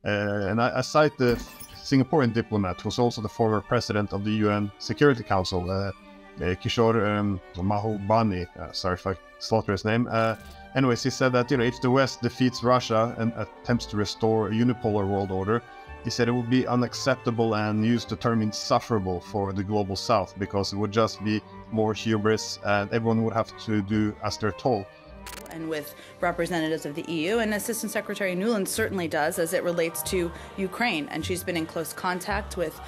And I cite the Singaporean diplomat, who's also the former president of the UN Security Council, Kishore Mahbubani. Sorry if I slaughter his name. Anyways, he said that if the West defeats Russia and attempts to restore a unipolar world order, he said it would be unacceptable and used the term insufferable for the global South, because it would just be more hubris and everyone would have to do as they're told. And with representatives of the EU, and Assistant Secretary Nuland certainly does as it relates to Ukraine, and she's been in close contact with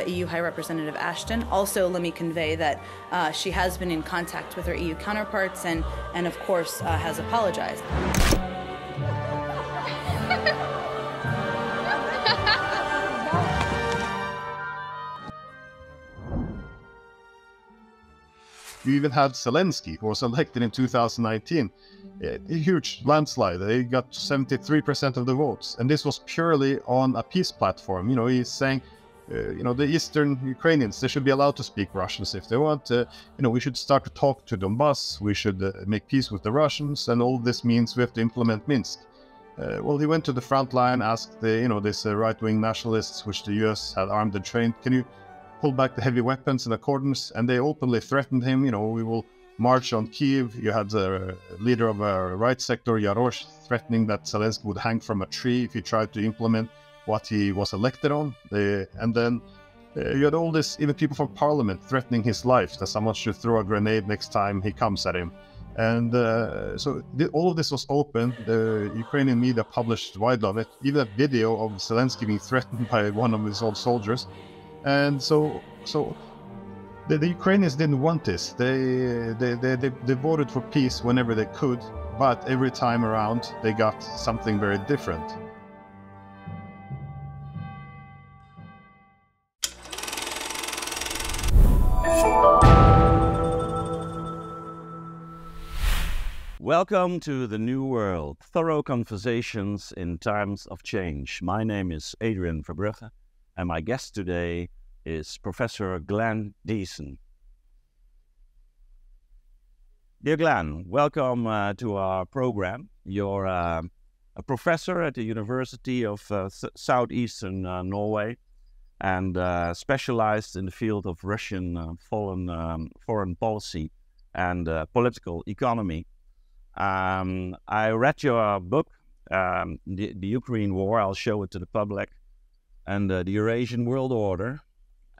EU High Representative Ashton. Also, let me convey that she has been in contact with her EU counterparts and of course has apologized. You even had Zelensky, who was elected in 2019. A huge landslide. They got 73% of the votes. And this was purely on a peace platform. He's saying, the Eastern Ukrainians, they should be allowed to speak Russians if they want. We should start to talk to Donbass. We should make peace with the Russians. And all this means we have to implement Minsk. Well, he went to the front line, asked these right-wing nationalists, which the US had armed and trained, can you pull back the heavy weapons in accordance? And they openly threatened him, we will march on Kiev. You had the leader of a right sector, Yarosh, threatening that Zelensky would hang from a tree if he tried to implement what he was elected on. And then you had all this, even people from parliament threatening his life, that someone should throw a grenade next time he comes at him. And so all of this was open. The Ukrainian media published widely on it, even a video of Zelensky being threatened by one of his old soldiers. And so the Ukrainians didn't want this. They voted for peace whenever they could, but every time around they got something very different. Welcome to the New World, thorough conversations in times of change. My name is Ad Verbrugge, and my guest today is Professor Glenn Diesen. Dear Glenn, welcome to our program. You're a professor at the University of Southeastern Norway and specialized in the field of Russian foreign policy and political economy. I read your book, the Ukraine War. I'll show it to the public, and the Eurasian World Order.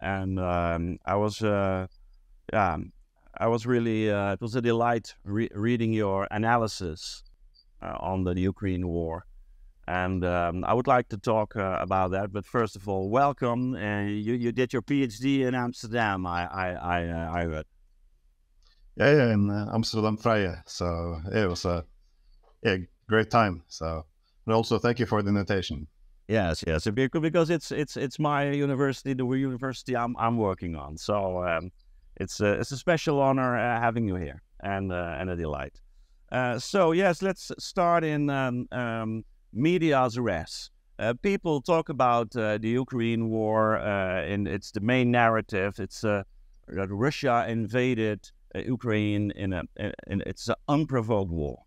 And I was really, it was a delight reading your analysis on the Ukraine War. And I would like to talk about that. But first of all, welcome. You did your PhD in Amsterdam, I heard. Yeah, in Amsterdam Vrije. So it was a great time. So, and also thank you for the invitation. Yes, because it's my university, the university I'm working on. So it's a special honor having you here, and a delight. So yes, let's start in medias res. People talk about the Ukraine war, and it's the main narrative. It's that Russia invaded Ukraine it's an unprovoked war.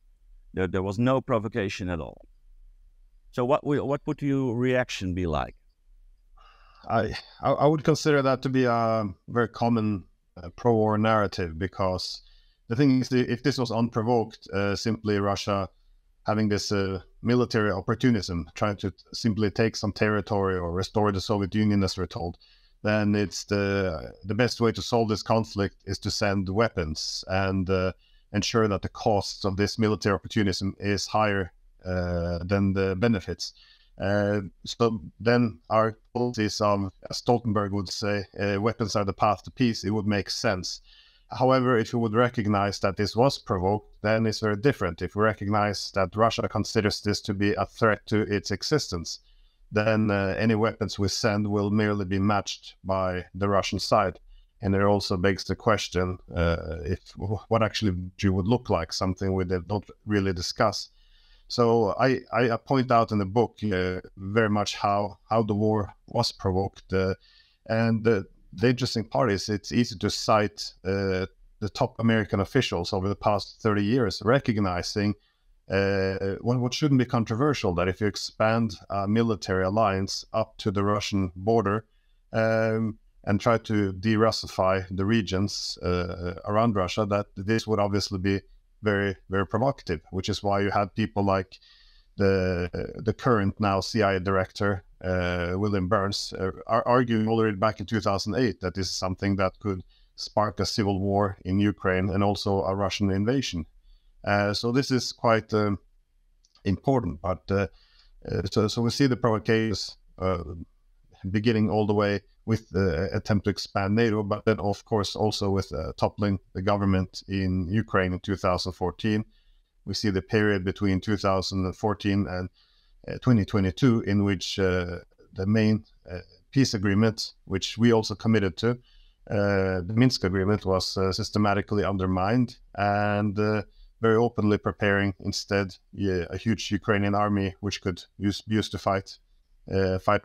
There was no provocation at all. So what would your reaction be like? I would consider that to be a very common pro-war narrative, because the thing is, if this was unprovoked, simply Russia having this military opportunism, trying to simply take some territory or restore the Soviet Union, as we're told, then it's the best way to solve this conflict is to send weapons and ensure that the costs of this military opportunism is higher than the benefits. So then our policies of, as Stoltenberg would say, weapons are the path to peace, it would make sense. However, if you would recognize that this was provoked, then it's very different. If we recognize that Russia considers this to be a threat to its existence, then any weapons we send will merely be matched by the Russian side. And it also begs the question if what actually you would look like, something we don't really discuss. So I point out in the book very much how the war was provoked. And the interesting part is it's easy to cite the top American officials over the past 30 years recognizing what shouldn't be controversial, that if you expand a military alliance up to the Russian border and try to de-Russify the regions around Russia, that this would obviously be very, very provocative, which is why you had people like the current now CIA director, William Burns, arguing already back in 2008 that this is something that could spark a civil war in Ukraine and also a Russian invasion. So this is quite important. But so we see the provocations beginning all the way with the attempt to expand NATO, but then of course also with toppling the government in Ukraine in 2014. We see the period between 2014 and 2022 in which the main peace agreement, which we also committed to, the Minsk agreement, was systematically undermined and very openly preparing instead a huge Ukrainian army which could be used to fight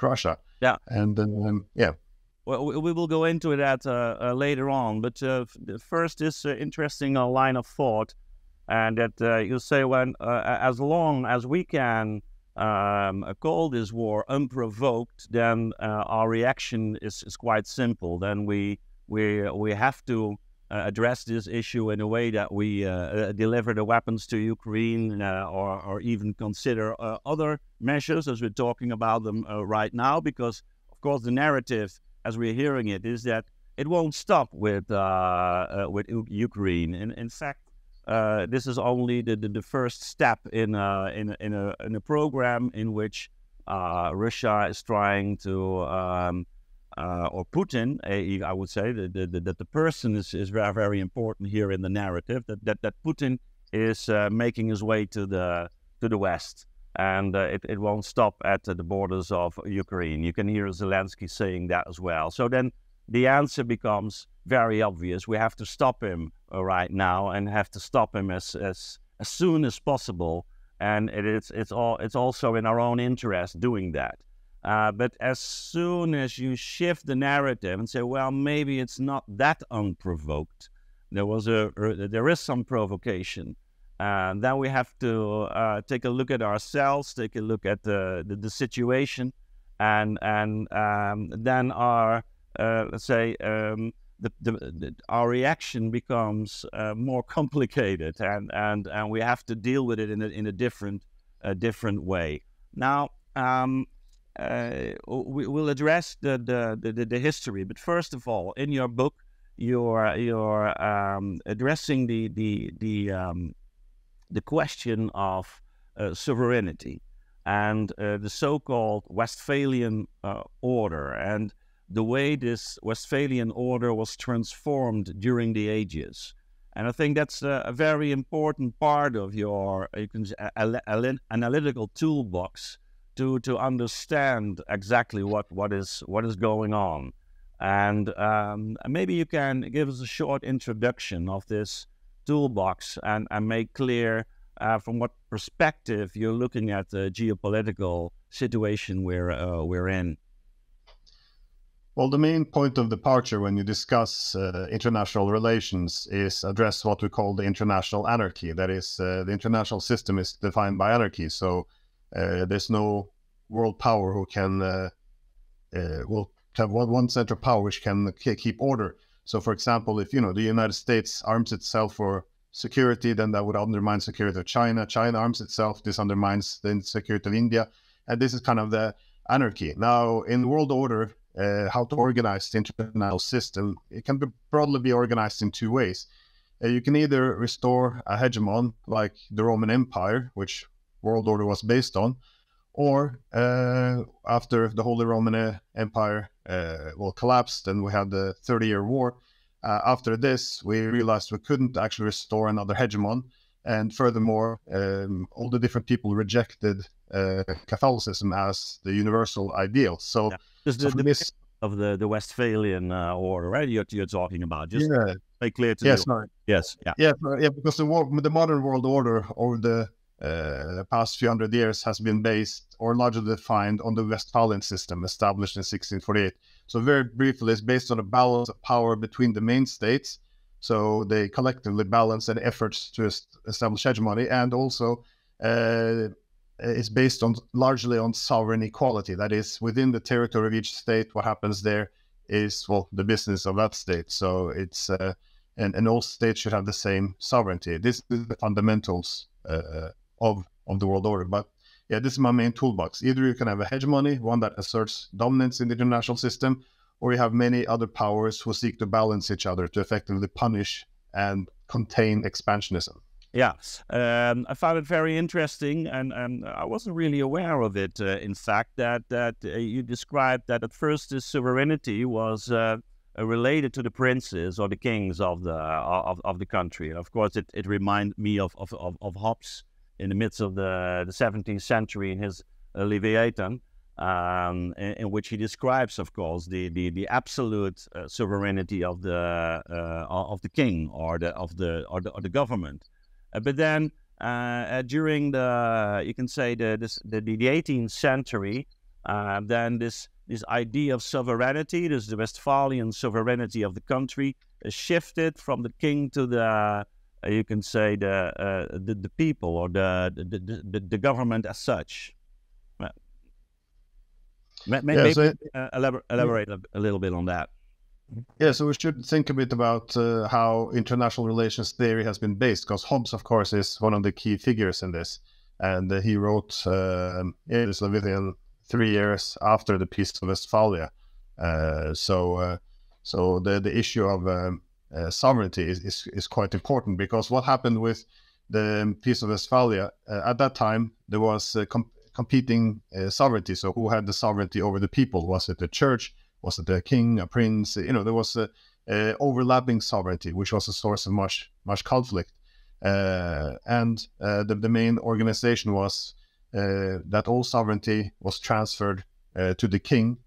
Russia. Yeah. And yeah. Well, we will go into that later on, but first this interesting line of thought, and that you say, when as long as we can call this war unprovoked, then our reaction is quite simple. Then we have to address this issue in a way that we deliver the weapons to Ukraine, or even consider other measures, as we're talking about them right now, because of course the narrative, as we're hearing it, is that it won't stop with Ukraine. In fact, this is only the first step in a program in which Russia is trying to, or Putin, I would say that the person is very, very important here in the narrative. That Putin is making his way to the West, and it won't stop at the borders of Ukraine. You can hear Zelensky saying that as well. So then the answer becomes very obvious. We have to stop him right now, and have to stop him as soon as possible. And it's also in our own interest doing that. But as soon as you shift the narrative and say, well, maybe it's not that unprovoked, there is some provocation, then we have to take a look at ourselves, take a look at the situation, and then our let's say our reaction becomes more complicated, and we have to deal with it in a different way. Now, we'll address the history, but first of all, in your book, you're addressing the question of sovereignty and the so-called Westphalian order, and the way this Westphalian order was transformed during the ages. And I think that's a very important part of your analytical toolbox to understand exactly what is going on. And maybe you can give us a short introduction of this toolbox and make clear from what perspective you're looking at the geopolitical situation we're in. Well, the main point of departure when you discuss international relations is address what we call the international anarchy. That is, the international system is defined by anarchy. So there's no world power who can will have one central power which can keep order. So, for example, if the United States arms itself for security, then that would undermine security of China. China arms itself, this undermines the security of India, and this is kind of the anarchy. Now, in the world order, how to organize the international system, it can broadly be organized in two ways. You can either restore a hegemon like the Roman Empire, which world order was based on, or after the Holy Roman Empire collapsed and we had the 30-year war, after this we realized we couldn't actually restore another hegemon, and furthermore all the different people rejected Catholicism as the universal ideal. So this of the Westphalian order, right? You're talking about, just make clear to yes, you. no. Yes, yeah, because the modern world order over the past few hundred years has been based or largely defined on the Westphalian system established in 1648. So very briefly, it's based on a balance of power between the main states. So they collectively balance any efforts to establish hegemony, and also is based on largely on sovereign equality. That is, within the territory of each state, what happens there is, well, the business of that state. So it's and all states should have the same sovereignty. This is the fundamentals of the world order. But yeah, this is my main toolbox. Either you can have a hegemony, one that asserts dominance in the international system, or you have many other powers who seek to balance each other to effectively punish and contain expansionism. Yeah, I found it very interesting, and I wasn't really aware of it. In fact, that you described that at first this sovereignty was related to the princes or the kings of the country. And of course, it reminded me of Hobbes in the midst of the 17th century in his Leviathan, in which he describes, of course, the absolute sovereignty of the king or the government. But then during the 18th century, then this idea of sovereignty, the Westphalian sovereignty of the country, shifted from the king to the people or the government as such. Maybe elaborate a little bit on that. Yeah, so we should think a bit about how international relations theory has been based, because Hobbes, of course, is one of the key figures in this. And he wrote his Leviathan 3 years after the Peace of Westphalia. So the issue of sovereignty is quite important, because what happened with the Peace of Westphalia, at that time, there was competing sovereignty. So who had the sovereignty over the people? Was it the church? Was it a king, a prince? There was overlapping sovereignty, which was a source of much conflict. And the main organization was that all sovereignty was transferred to the king,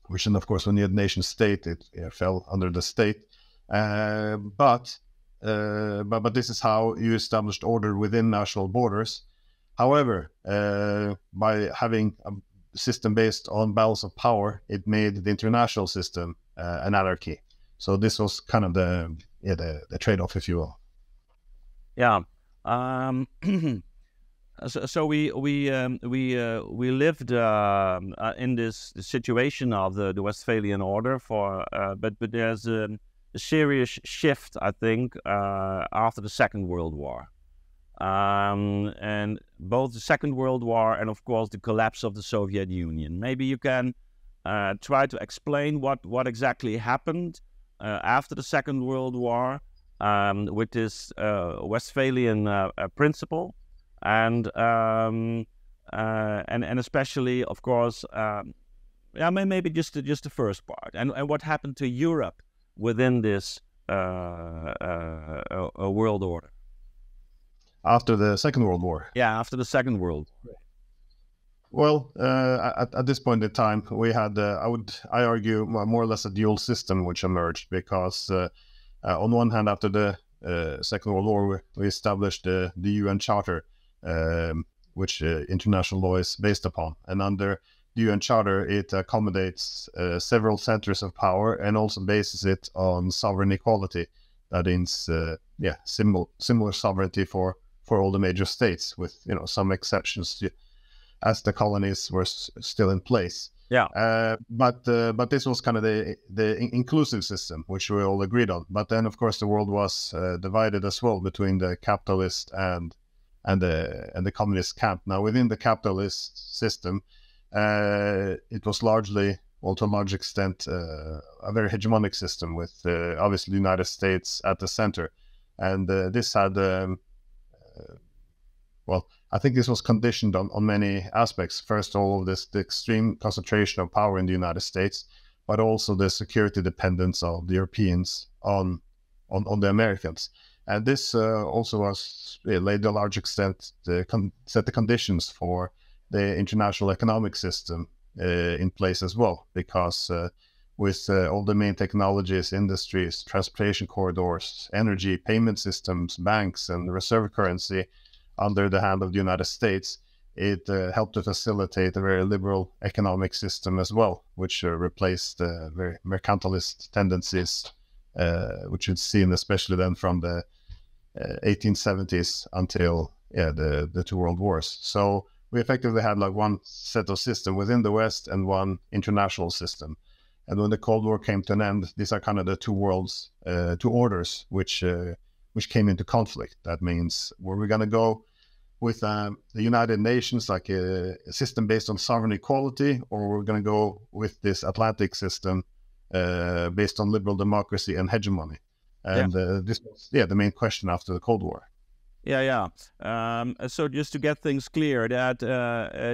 which then, of course, when you had nation state, it fell under the state. But this is how you established order within national borders. However, by having a system based on balance of power, it made the international system an anarchy. So this was kind of the trade-off, if you will. Yeah. So we lived in this situation of the Westphalian order but there's a serious shift, I think, after the Second World War. And both the Second World War and, of course, the collapse of the Soviet Union. Maybe you can try to explain what exactly happened after the Second World War with this Westphalian principle, and especially, of course, maybe just the first part, and what happened to Europe within this world order. After the Second World War? Yeah, after the Second World War. Well, at this point in time, we had, I argue, more or less a dual system which emerged, because on one hand, after the Second World War, we established the UN Charter, which international law is based upon. And under the UN Charter, it accommodates several centers of power and also bases it on sovereign equality. That is, similar sovereignty for all the major states, with some exceptions as the colonies were still in place. Yeah. But this was kind of the inclusive system, which we all agreed on. But then, of course, the world was divided as well between the capitalist and the communist camp. Now, within the capitalist system, it was largely, well, to a large extent, a very hegemonic system with obviously the United States at the center. And this had, I think this was conditioned on many aspects. First of all, the extreme concentration of power in the United States, but also the security dependence of the Europeans on the Americans. And this also was laid to a large extent set the conditions for the international economic system in place as well, because with all the main technologies, industries, transportation corridors, energy, payment systems, banks, and reserve currency under the hand of the United States, it helped to facilitate a very liberal economic system as well, which replaced very mercantilist tendencies, which you'd seen especially then from the 1870s until the two world wars. So we effectively had like one set of system within the West and one international system. And when the Cold War came to an end, these are kind of the two worlds, two orders, which came into conflict. That means, were we going to go with the United Nations, like a system based on sovereign equality, or we're going to go with this Atlantic system based on liberal democracy and hegemony? And this was the main question after the Cold War. So just to get things clear, that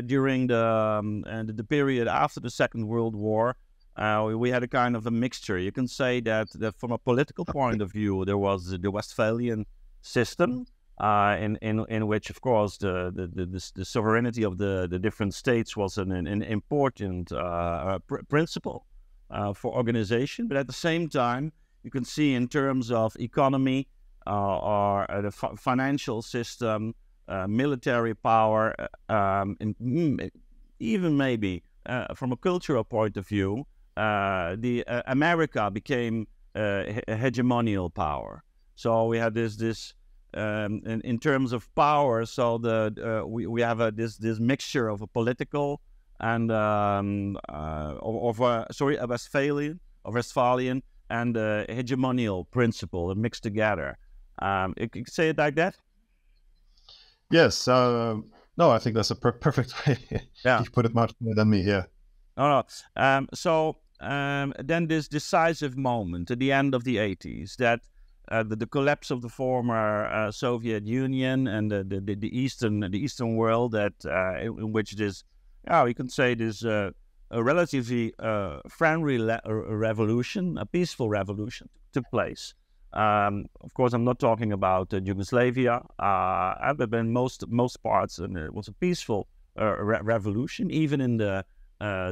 during the period after the Second World War, we had a kind of a mixture. You can say that from a political point of view, there was the Westphalian system, in which, of course, the sovereignty of the different states was an important principle for organization. But at the same time, you can see in terms of economy, or the financial system, military power, and even maybe from a cultural point of view, America became a hegemonial power. So we had this in terms of power. So we have this mixture of a political and a Westphalian and a hegemonial principle mixed together. You could say it like that? Yes. No, I think that's a perfect way. You put it much more than me. Yeah. So then this decisive moment at the end of the 80s, that the collapse of the former Soviet Union and the Eastern world, that in which this, we can say this a relatively friendly revolution, a peaceful revolution took place. Of course, I'm not talking about Yugoslavia, but in most parts, and it was a peaceful revolution, even in the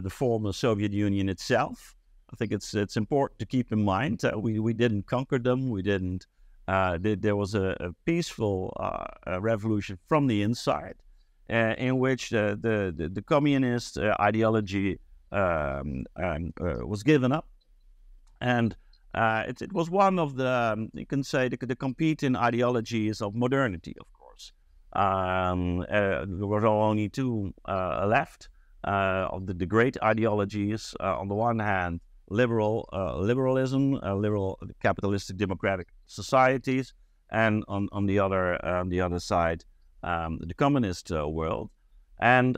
former Soviet Union itself. I think it's important to keep in mind that we didn't conquer them. We didn't. There was a peaceful revolution from the inside, in which the communist ideology was given up, and it was one of the, you can say, the competing ideologies of modernity. Of course, there were only two left of the great ideologies. On the one hand, liberalism, liberal capitalistic democratic societies, and on the other side, the communist world. And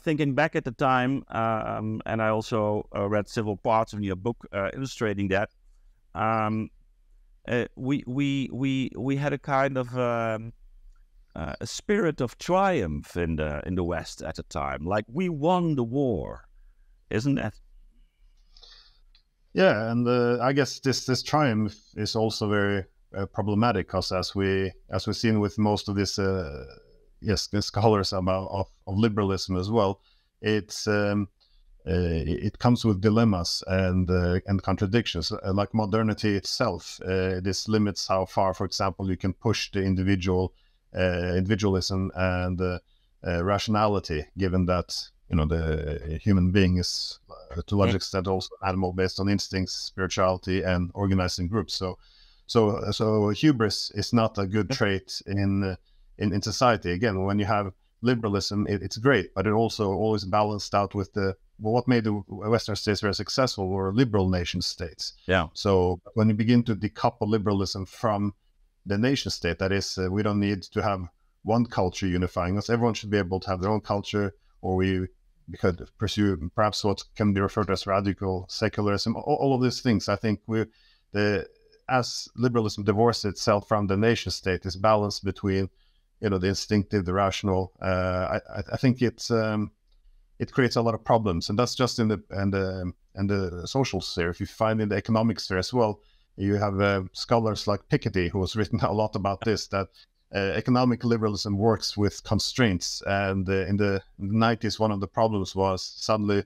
thinking back at the time, and I also read several parts of your book illustrating that, we had a kind of a spirit of triumph in the West at the time, like we won the war, isn't that? Yeah, and I guess this triumph is also very problematic, because as we've seen with most of this, the scholars of liberalism as well, it comes with dilemmas and contradictions. Like modernity itself, this limits how far, for example, you can push the individualism and rationality, given that the human being is to a large extent also an animal based on instincts, spirituality, and organizing groups. So hubris is not a good trait in society. Again, when you have liberalism, it's great, but it also always balanced out with what made the Western states very successful were liberal nation states. Yeah. So when you begin to decouple liberalism from the nation state, that is, we don't need to have one culture unifying us. Everyone should be able to have their own culture, or we could pursue perhaps what can be referred to as radical secularism. All of these things, I think, as liberalism divorced itself from the nation state, is balanced between the instinctive, the rational. I think it creates a lot of problems, and that's just in the social sphere. If you find in the economic sphere as well, you have scholars like Piketty, who has written a lot about this, that economic liberalism works with constraints. And in the 90s, one of the problems was suddenly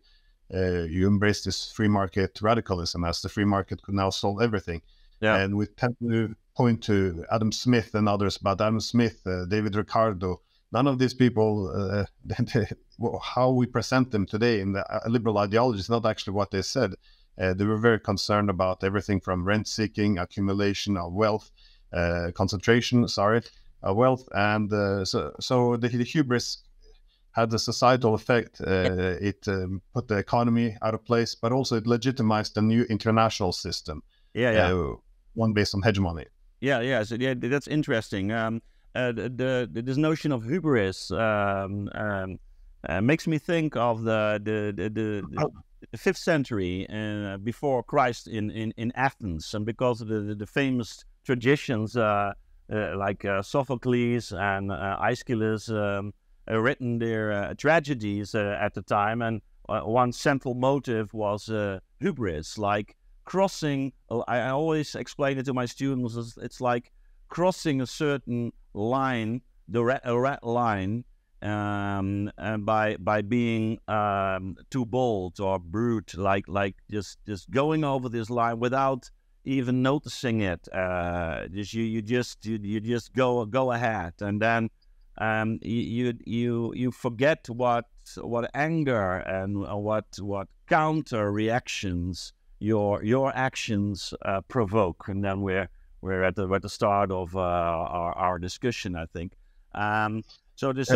you embrace this free market radicalism, as the free market could now solve everything. Yeah. And we tend to point to Adam Smith and others, but Adam Smith, David Ricardo, none of these people, how we present them today in the liberal ideology is not actually what they said. They were very concerned about everything from rent-seeking, accumulation of wealth, concentration, wealth, and so the hubris had a societal effect. It put the economy out of place, but also it legitimized a new international system. One based on hegemony. So that's interesting. This notion of hubris makes me think of the 5th century before Christ in Athens, and because of the famous traditions like Sophocles and Aeschylus written their tragedies at the time, and one central motive was hubris, like crossing. I always explain it to my students. It's like crossing a certain line, a red line, and by being too bold or brute, like just going over this line without even noticing it. You just go ahead, and then you forget what anger and what counter reactions your actions provoke, and then we're at the start of our discussion, I think. So this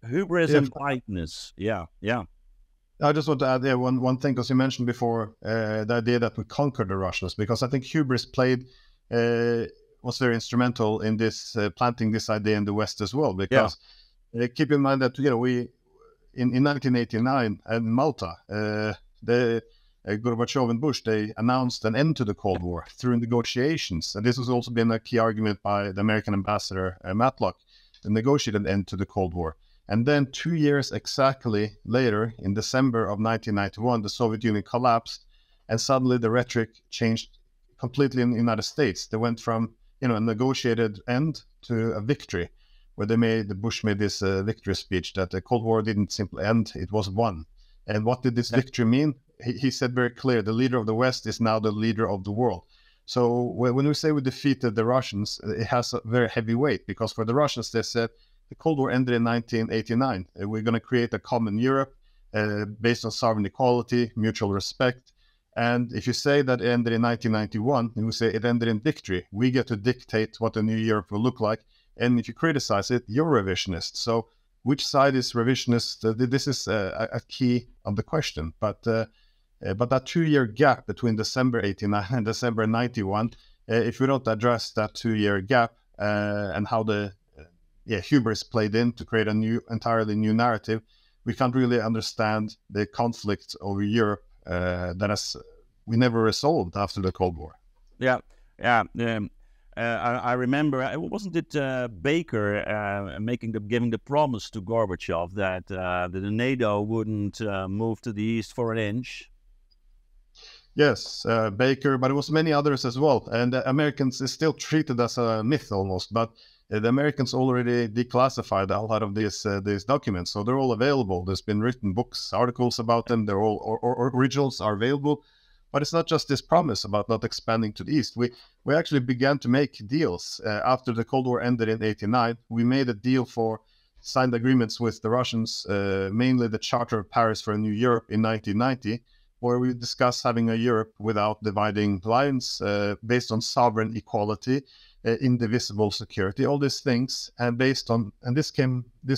hubris and blindness. Yeah. I just want to add one thing, because you mentioned before the idea that we conquered the Russians, because I think hubris was very instrumental in this planting this idea in the West as well. Because keep in mind that we in 1989 in Malta, Gorbachev and Bush, they announced an end to the Cold War through negotiations, and this has also been a key argument by the American ambassador Matlock, to negotiate an end to the Cold War. And then 2 years exactly later, in December of 1991, the Soviet Union collapsed, and suddenly the rhetoric changed completely in the United States. They went from a negotiated end to a victory, where Bush made this victory speech that the Cold War didn't simply end, it was won. And what did this victory mean? He said very clear, the leader of the West is now the leader of the world. So when we say we defeated the Russians, it has a very heavy weight, because for the Russians, they said the Cold War ended in 1989. We're going to create a common Europe based on sovereign equality, mutual respect. And if you say that it ended in 1991, and we say it ended in victory, we get to dictate what the new Europe will look like. And if you criticize it, you're revisionist. So which side is revisionist? This is a key of the question. But that 2-year gap between December 89 and December 91, if we don't address that 2-year gap and how the hubris played in to create entirely new narrative, we can't really understand the conflict over Europe that we never resolved after the Cold War. I remember, wasn't it Baker giving the promise to Gorbachev that the NATO wouldn't move to the east for an inch? Yes, Baker, but it was many others as well. And the Americans is still treated as a myth almost, but the Americans already declassified a lot of these documents, so they're all available. There's been written books, articles about them. They're all originals are available. But it's not just this promise about not expanding to the east. We actually began to make deals after the Cold War ended in '89. We made a deal for signed agreements with the Russians, mainly the Charter of Paris for a New Europe in 1990, where we discussed having a Europe without dividing lines, based on sovereign equality, indivisible security, all these things, and this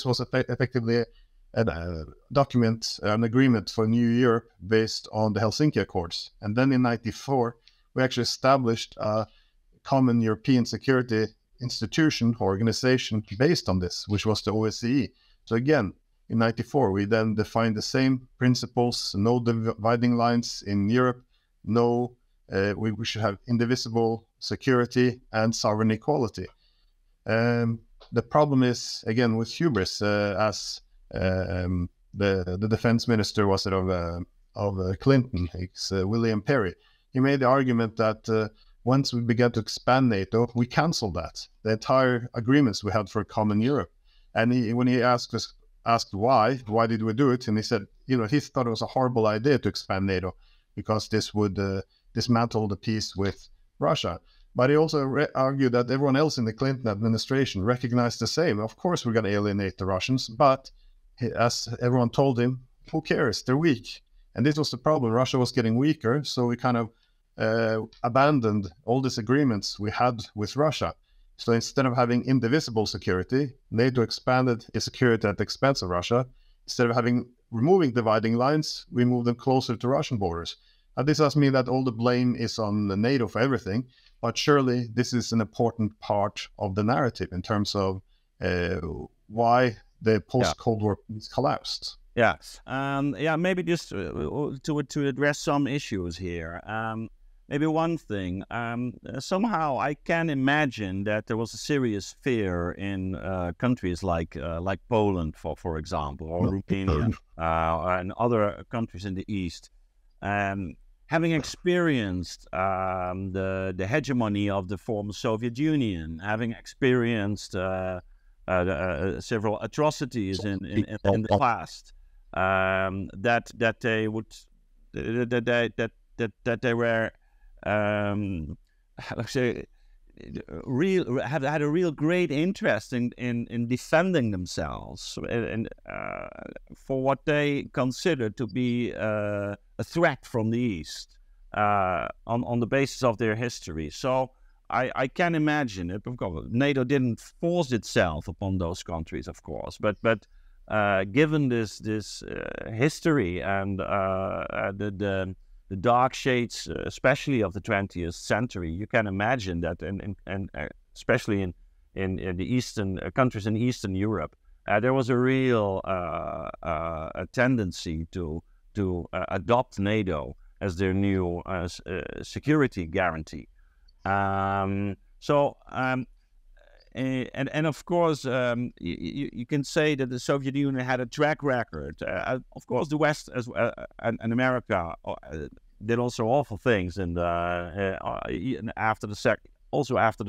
was effectively a document, an agreement for New Europe based on the Helsinki Accords. And then in '94, we actually established a common European security institution, organization based on this, which was the OSCE. So again, in '94, we then defined the same principles: no dividing lines in Europe, we should have indivisible security and sovereign equality. The problem is, again, with hubris, as the defense minister of Clinton, it's William Perry. He made the argument that once we began to expand NATO, we canceled that, the entire agreements we had for a common Europe. And when he asked why did we do it, and he said, he thought it was a horrible idea to expand NATO because this would dismantle the peace with Russia. But he also argued that everyone else in the Clinton administration recognized the same. Of course, we're going to alienate the Russians, but as everyone told him, who cares? They're weak. And this was the problem. Russia was getting weaker, so we kind of abandoned all these agreements we had with Russia. So instead of having indivisible security, NATO expanded its security at the expense of Russia. Instead of removing dividing lines, we moved them closer to Russian borders. And this doesn't mean that all the blame is on NATO for everything, but surely this is an important part of the narrative in terms of why the post-Cold War peace collapsed. Yeah, maybe just to address some issues here. Maybe one thing, somehow I can imagine that there was a serious fear in countries like Poland, for example, or Romania, and other countries in the East, having experienced the hegemony of the former Soviet Union, having experienced several atrocities in the past, that they would that they were. Let's say, had a real great interest in defending themselves and for what they considered to be a threat from the East on the basis of their history. So I can imagine it. Of course, NATO didn't force itself upon those countries, of course, but given this history and the dark shades, especially of the 20th century, you can imagine that, and especially in the eastern countries in Eastern Europe, there was a real a tendency to adopt NATO as their new security guarantee. And of course, you can say that the Soviet Union had a track record. Of course, the West and America did also awful things, and after the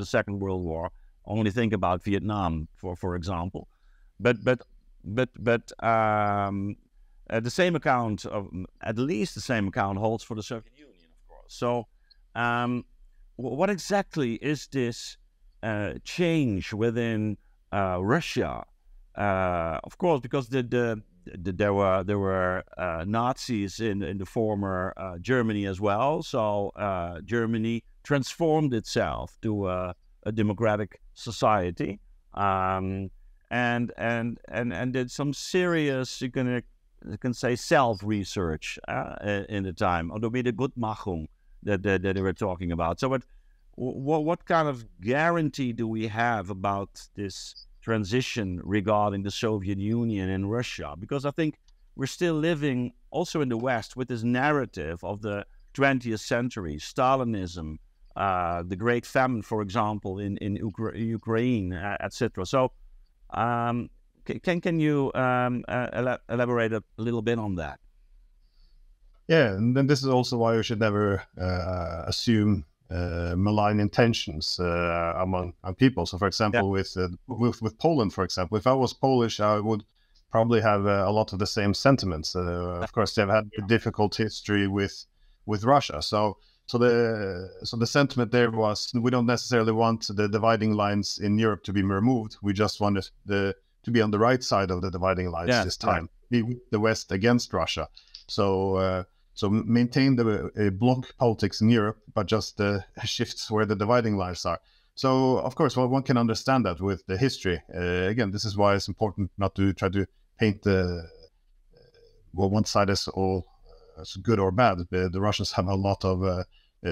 Second World War. Only think about Vietnam, for example. But the same account at least the same account holds for the Soviet Union, of course. So, what exactly is this change within Russia? Of course, because there were Nazis in the former Germany as well. So Germany transformed itself to a democratic society, and did some serious, you can say, self-research in the time, or the Wiedergutmachung that they were talking about. So what kind of guarantee do we have about this transition regarding the Soviet Union and Russia? Because I think we're still living also in the West with this narrative of the 20th century, Stalinism, the Great Famine, for example, in Ukraine, etc. So can you elaborate a little bit on that? Yeah, and then this is also why we should never assume malign intentions among people. So, for example, with Poland, for example, if I was Polish, I would probably have a lot of the same sentiments. Of course, they've had a difficult history with Russia. So the sentiment there was, we don't necessarily want the dividing lines in Europe to be removed. We just wanted to be on the right side of the dividing lines this time, be with the West against Russia. So maintain the bloc politics in Europe, but just shifts where the dividing lines are. So, of course, one can understand that with the history. Again, this is why it's important not to try to paint one side as all as good or bad. The Russians have a lot of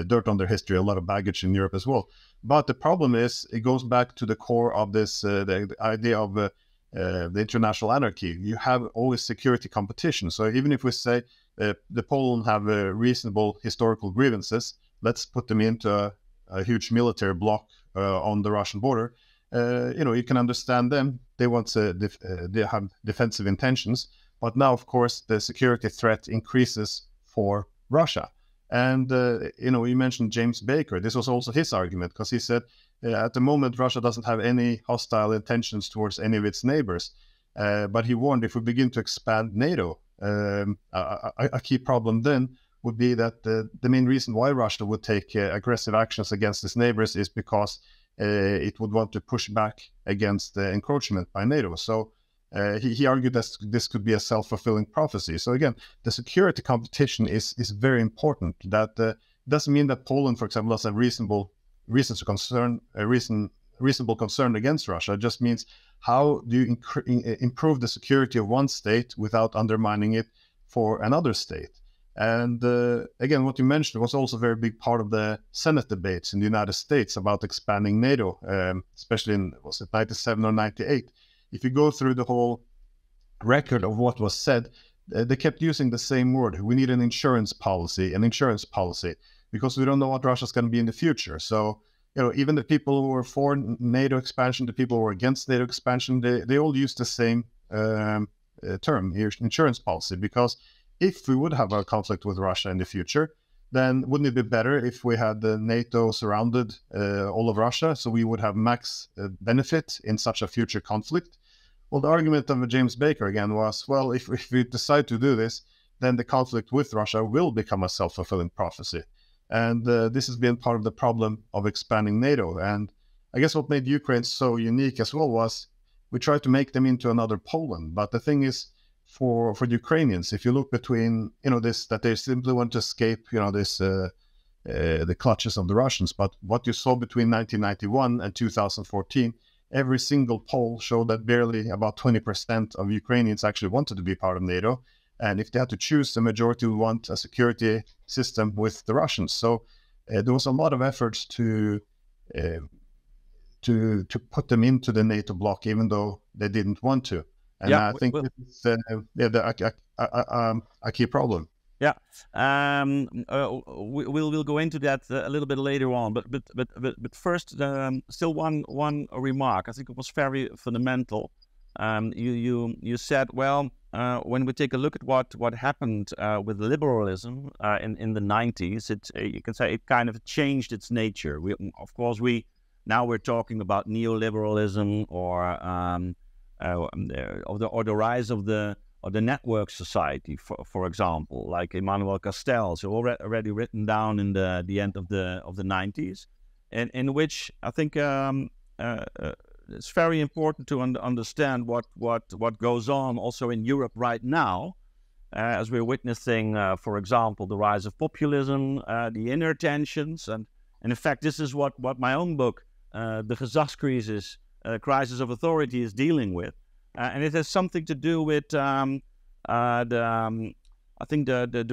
dirt on their history, a lot of baggage in Europe as well. But the problem is, it goes back to the core of this, the idea of the international anarchy. You have always security competition. So even if we say the Poland have reasonable historical grievances, let's put them into a huge military bloc on the Russian border. You can understand them. They want they have defensive intentions. But now, of course, the security threat increases for Russia. And, you mentioned James Baker. This was also his argument, because he said, at the moment, Russia doesn't have any hostile intentions towards any of its neighbors. But he warned, if we begin to expand NATO, a key problem then would be that the main reason why Russia would take aggressive actions against its neighbors is because it would want to push back against encroachment by NATO. So he argued that this could be a self-fulfilling prophecy. So again, the security competition is very important, that doesn't mean that Poland, for example, doesn't have reasonable concern against Russia. It just means, how do you improve the security of one state without undermining it for another state? And again, what you mentioned was also a very big part of the Senate debates in the United States about expanding NATO, especially in, was it 97 or 98? If you go through the whole record of what was said, they kept using the same word. We need an insurance policy, because we don't know what Russia's going to be in the future. So, even the people who were for NATO expansion, the people who were against NATO expansion, they all use the same term here, insurance policy, because if we would have a conflict with Russia in the future, then wouldn't it be better if we had the NATO surrounded all of Russia, so we would have max benefit in such a future conflict? Well, the argument of James Baker again was, well, if we decide to do this, then the conflict with Russia will become a self-fulfilling prophecy. And this has been part of the problem of expanding NATO. And I guess what made Ukraine so unique as well was we tried to make them into another Poland. But the thing is, for the Ukrainians, if you look between, this, that they simply want to escape, the clutches of the Russians. But what you saw between 1991 and 2014, every single poll showed that barely about 20% of Ukrainians actually wanted to be part of NATO. And if they had to choose, the majority would want a security system with the Russians. So there was a lot of efforts to put them into the NATO bloc, even though they didn't want to. And I think this is a key problem. Yeah, we'll go into that a little bit later on. But first, still one remark. I think it was very fundamental. You said, well, when we take a look at what happened with liberalism in the 90s, you can say it kind of changed its nature. Now we're talking about neoliberalism or the rise of the network society, for example, like Emmanuel Castells, who already written down in the end of the 90s, and in which I think it's very important to understand what goes on also in Europe right now, as we're witnessing, for example, the rise of populism, the inner tensions, and in fact, this is what my own book, the Gezagscrisis, crisis of authority, is dealing with, and it has something to do with the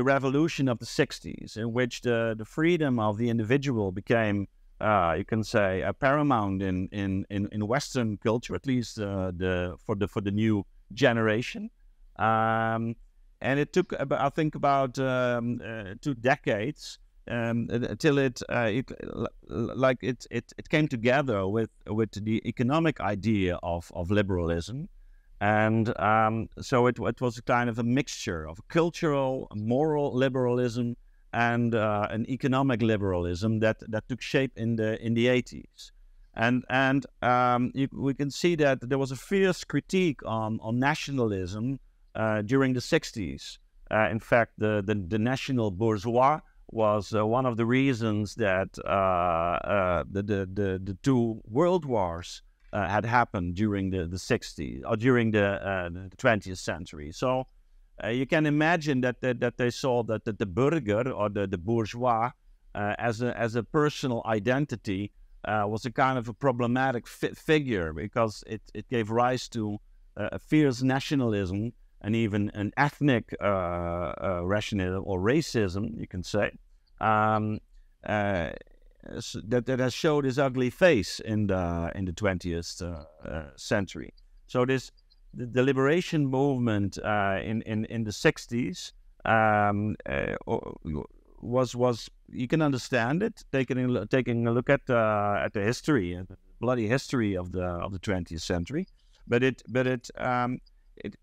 revolution of the 60s, in which the freedom of the individual became, you can say, paramount in Western culture, at least for the new generation, and it took about 2 decades until it came together with the economic idea of liberalism, and so it was a kind of a mixture of cultural, moral liberalism and an economic liberalism that took shape in the 80s, and we can see that there was a fierce critique on nationalism during the 60s. In fact, the national bourgeois was one of the reasons that the 2 world wars had happened during the 60s or during the 20th century. So you can imagine that they saw that the burger or the bourgeois as a personal identity was a kind of a problematic figure, because it gave rise to a fierce nationalism and even an ethnic rationalism or racism, you can say, that has showed its ugly face in the 20th century. So the liberation movement in the 60s was you can understand it taking a look at the history, the bloody history of the 20th century, but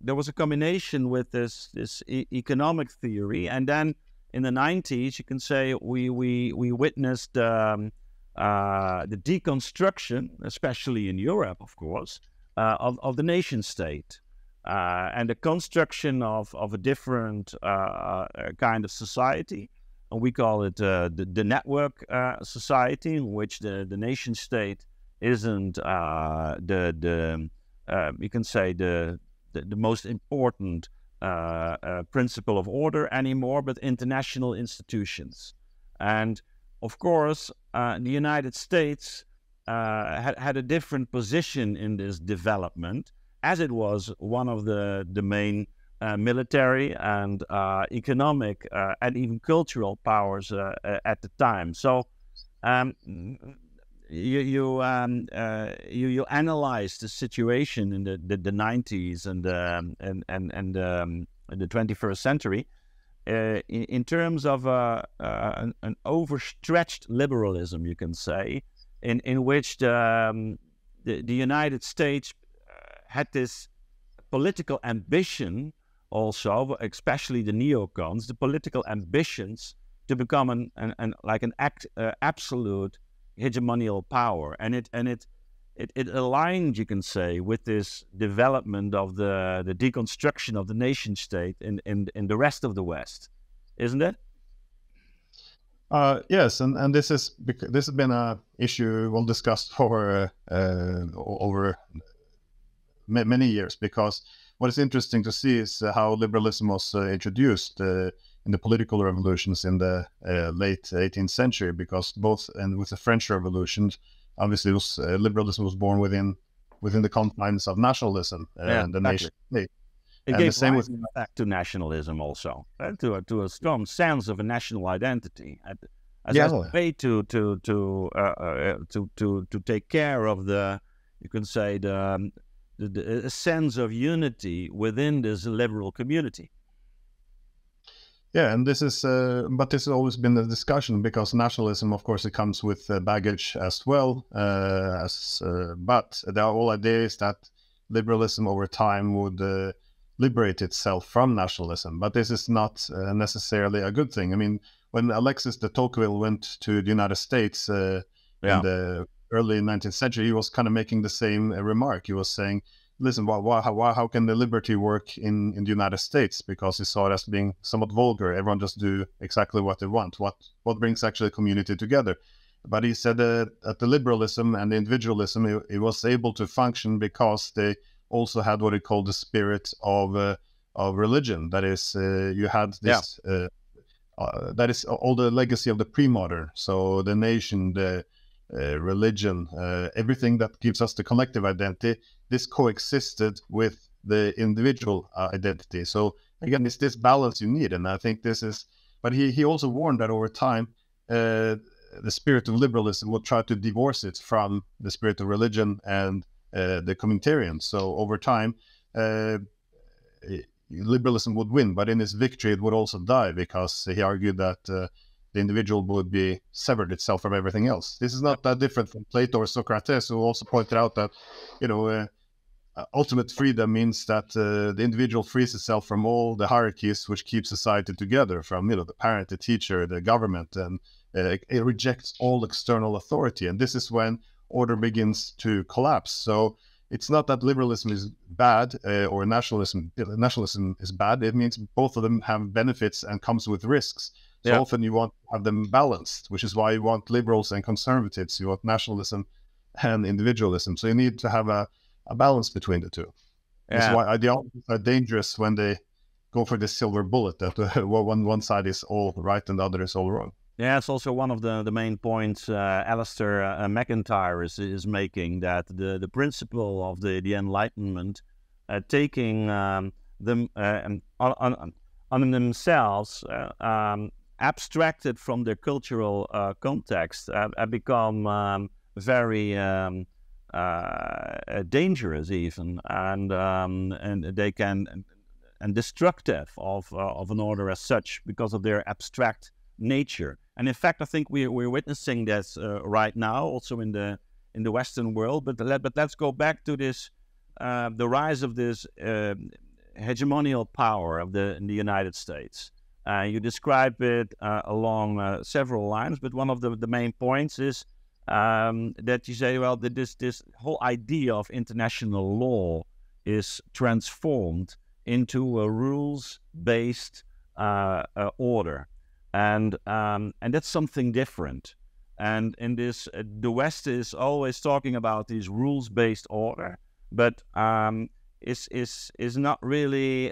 there was a combination with this economic theory, and then in the 90s, you can say we witnessed the deconstruction, especially in Europe, of course, of the nation state, and the construction of a different kind of society. And we call it the network society, in which the nation state isn't you can say the most important principle of order anymore, but international institutions. And of course, the United States had a different position in this development, as it was one of the main military and economic and even cultural powers at the time. So you analyze the situation in the 90s and the 21st century in terms of an overstretched liberalism, you can say, in which the United States had this political ambition also, especially the neocons, the political ambitions to become an absolute hegemonial power, and it aligned, you can say, with this development of the deconstruction of the nation state in the rest of the West, isn't it? Yes, and this has been a issue well discussed for over many years, because what is interesting to see is how liberalism was introduced in the political revolutions in the late 18th century, because both and with the French Revolution, obviously liberalism was born within the confines of nationalism and the nation state. It gave rise back to nationalism also, to a strong sense of a national identity as a way to take care of you can say the sense of unity within this liberal community. Yeah, and this is, but this has always been the discussion, because nationalism, of course, it comes with baggage as well. But the whole idea is that liberalism over time would liberate itself from nationalism. But this is not necessarily a good thing. I mean, when Alexis de Tocqueville went to the United States in the early 19th century, he was kind of making the same remark. He was saying, listen, how can the liberty work in the United States? Because he saw it as being somewhat vulgar. Everyone just do exactly what they want. What brings actually a community together? But he said that the liberalism and the individualism, it was able to function because they also had what he called the spirit of religion. That is, you had this, that is all the legacy of the pre-modern. So the nation, the religion, everything that gives us the collective identity, this coexisted with the individual identity. So again, it's this balance you need, and I think this is. But he also warned that over time, the spirit of liberalism will try to divorce it from the spirit of religion and the communitarian. So over time, liberalism would win, but in its victory, it would also die, because he argued that the individual would be severed itself from everything else. This is not that different from Plato or Socrates, who also pointed out that, ultimate freedom means that the individual frees itself from all the hierarchies which keep society together, from the parent, the teacher, the government, and it rejects all external authority. And this is when order begins to collapse. So it's not that liberalism is bad or nationalism is bad. It means both of them have benefits and comes with risks. So often you want to have them balanced, which is why you want liberals and conservatives. You want nationalism and individualism. So you need to have a balance between the two. That's why ideologies are dangerous when they go for this silver bullet, that one side is all right and the other is all wrong. Yeah, it's also one of the main points Alistair McIntyre is making, that the principle of the Enlightenment taking them on themselves, abstracted from their cultural context, become very dangerous even, and they can and destructive of an order as such, because of their abstract nature. And in fact, I think we're witnessing this right now, also in the Western world. But let's go back to this, the rise of this hegemonial power in the United States. You describe it along several lines, but one of the main points is that you say, well, that this whole idea of international law is transformed into a rules-based order. And that's something different. And in this, the West is always talking about these rules-based order, but is not really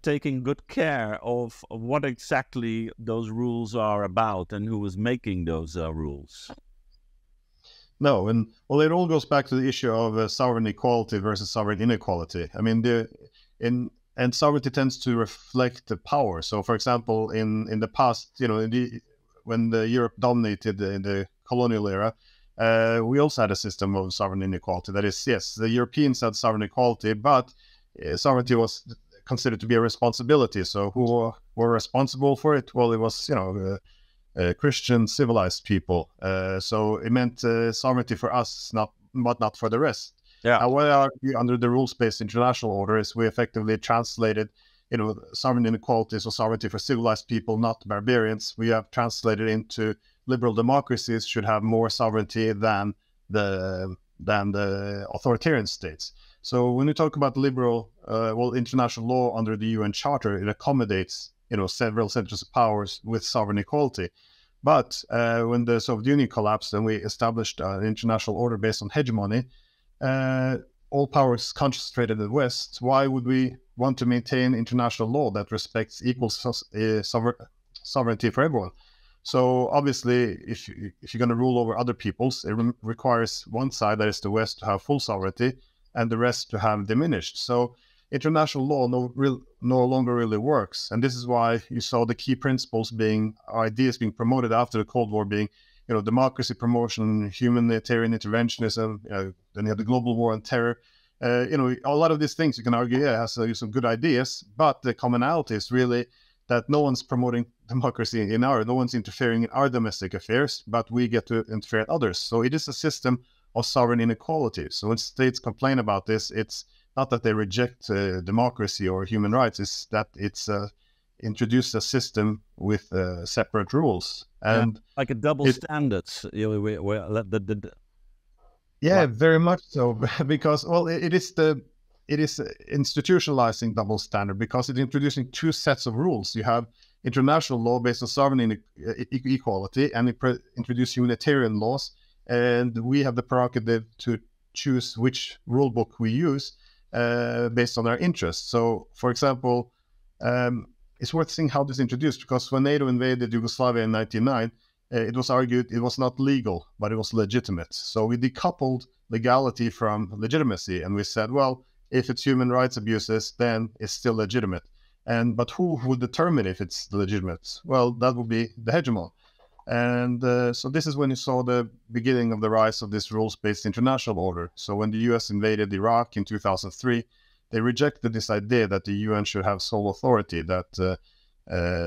taking good care of what exactly those rules are about and who is making those rules. No, and well, it all goes back to the issue of sovereign equality versus sovereign inequality. I mean, and sovereignty tends to reflect the power. So, for example, in the past, when Europe dominated in the colonial era, we also had a system of sovereign inequality. That is, yes, the Europeans had sovereign equality, but sovereignty was considered to be a responsibility. So, who were responsible for it? Well, it was Christian civilized people. So it meant sovereignty for us, but not for the rest. Yeah. What are under the rules-based international order is we effectively translated, sovereign inequalities or sovereignty for civilized people, not barbarians. We have translated into liberal democracies should have more sovereignty than the authoritarian states. So when we talk about liberal, international law under the UN Charter, it accommodates several centers of powers with sovereign equality. But when the Soviet Union collapsed and we established an international order based on hegemony, all powers concentrated in the West. Why would we want to maintain international law that respects equal sovereignty for everyone? So obviously, if you're going to rule over other peoples, it requires one side, that is the West, to have full sovereignty and the rest to have diminished. So international law no longer really works. And this is why you saw the key principles ideas being promoted after the Cold War being, democracy promotion, humanitarian interventionism, then you have the global war on terror. A lot of these things you can argue, has some good ideas, but the commonality is really that no one's promoting democracy no one's interfering in our domestic affairs, but we get to interfere in others. So it is a system of sovereign inequality. So when states complain about this, it's not that they reject democracy or human rights, it's that it's introduced a system with separate rules. And like a double standards. Very much so, because it is institutionalizing double standard, because it's introducing two sets of rules. You have international law based on sovereign equality, and it introduce humanitarian laws, and we have the prerogative to choose which rule book we use based on our interests. So, for example, it's worth seeing how this is introduced, because when NATO invaded Yugoslavia in 1999, it was argued it was not legal, but it was legitimate. So we decoupled legality from legitimacy, and we said, well, if it's human rights abuses, then it's still legitimate. But who would determine if it's legitimate? Well, that would be the hegemon. And so this is when you saw the beginning of the rise of this rules-based international order. So when the US invaded Iraq in 2003, they rejected this idea that the UN should have sole authority, that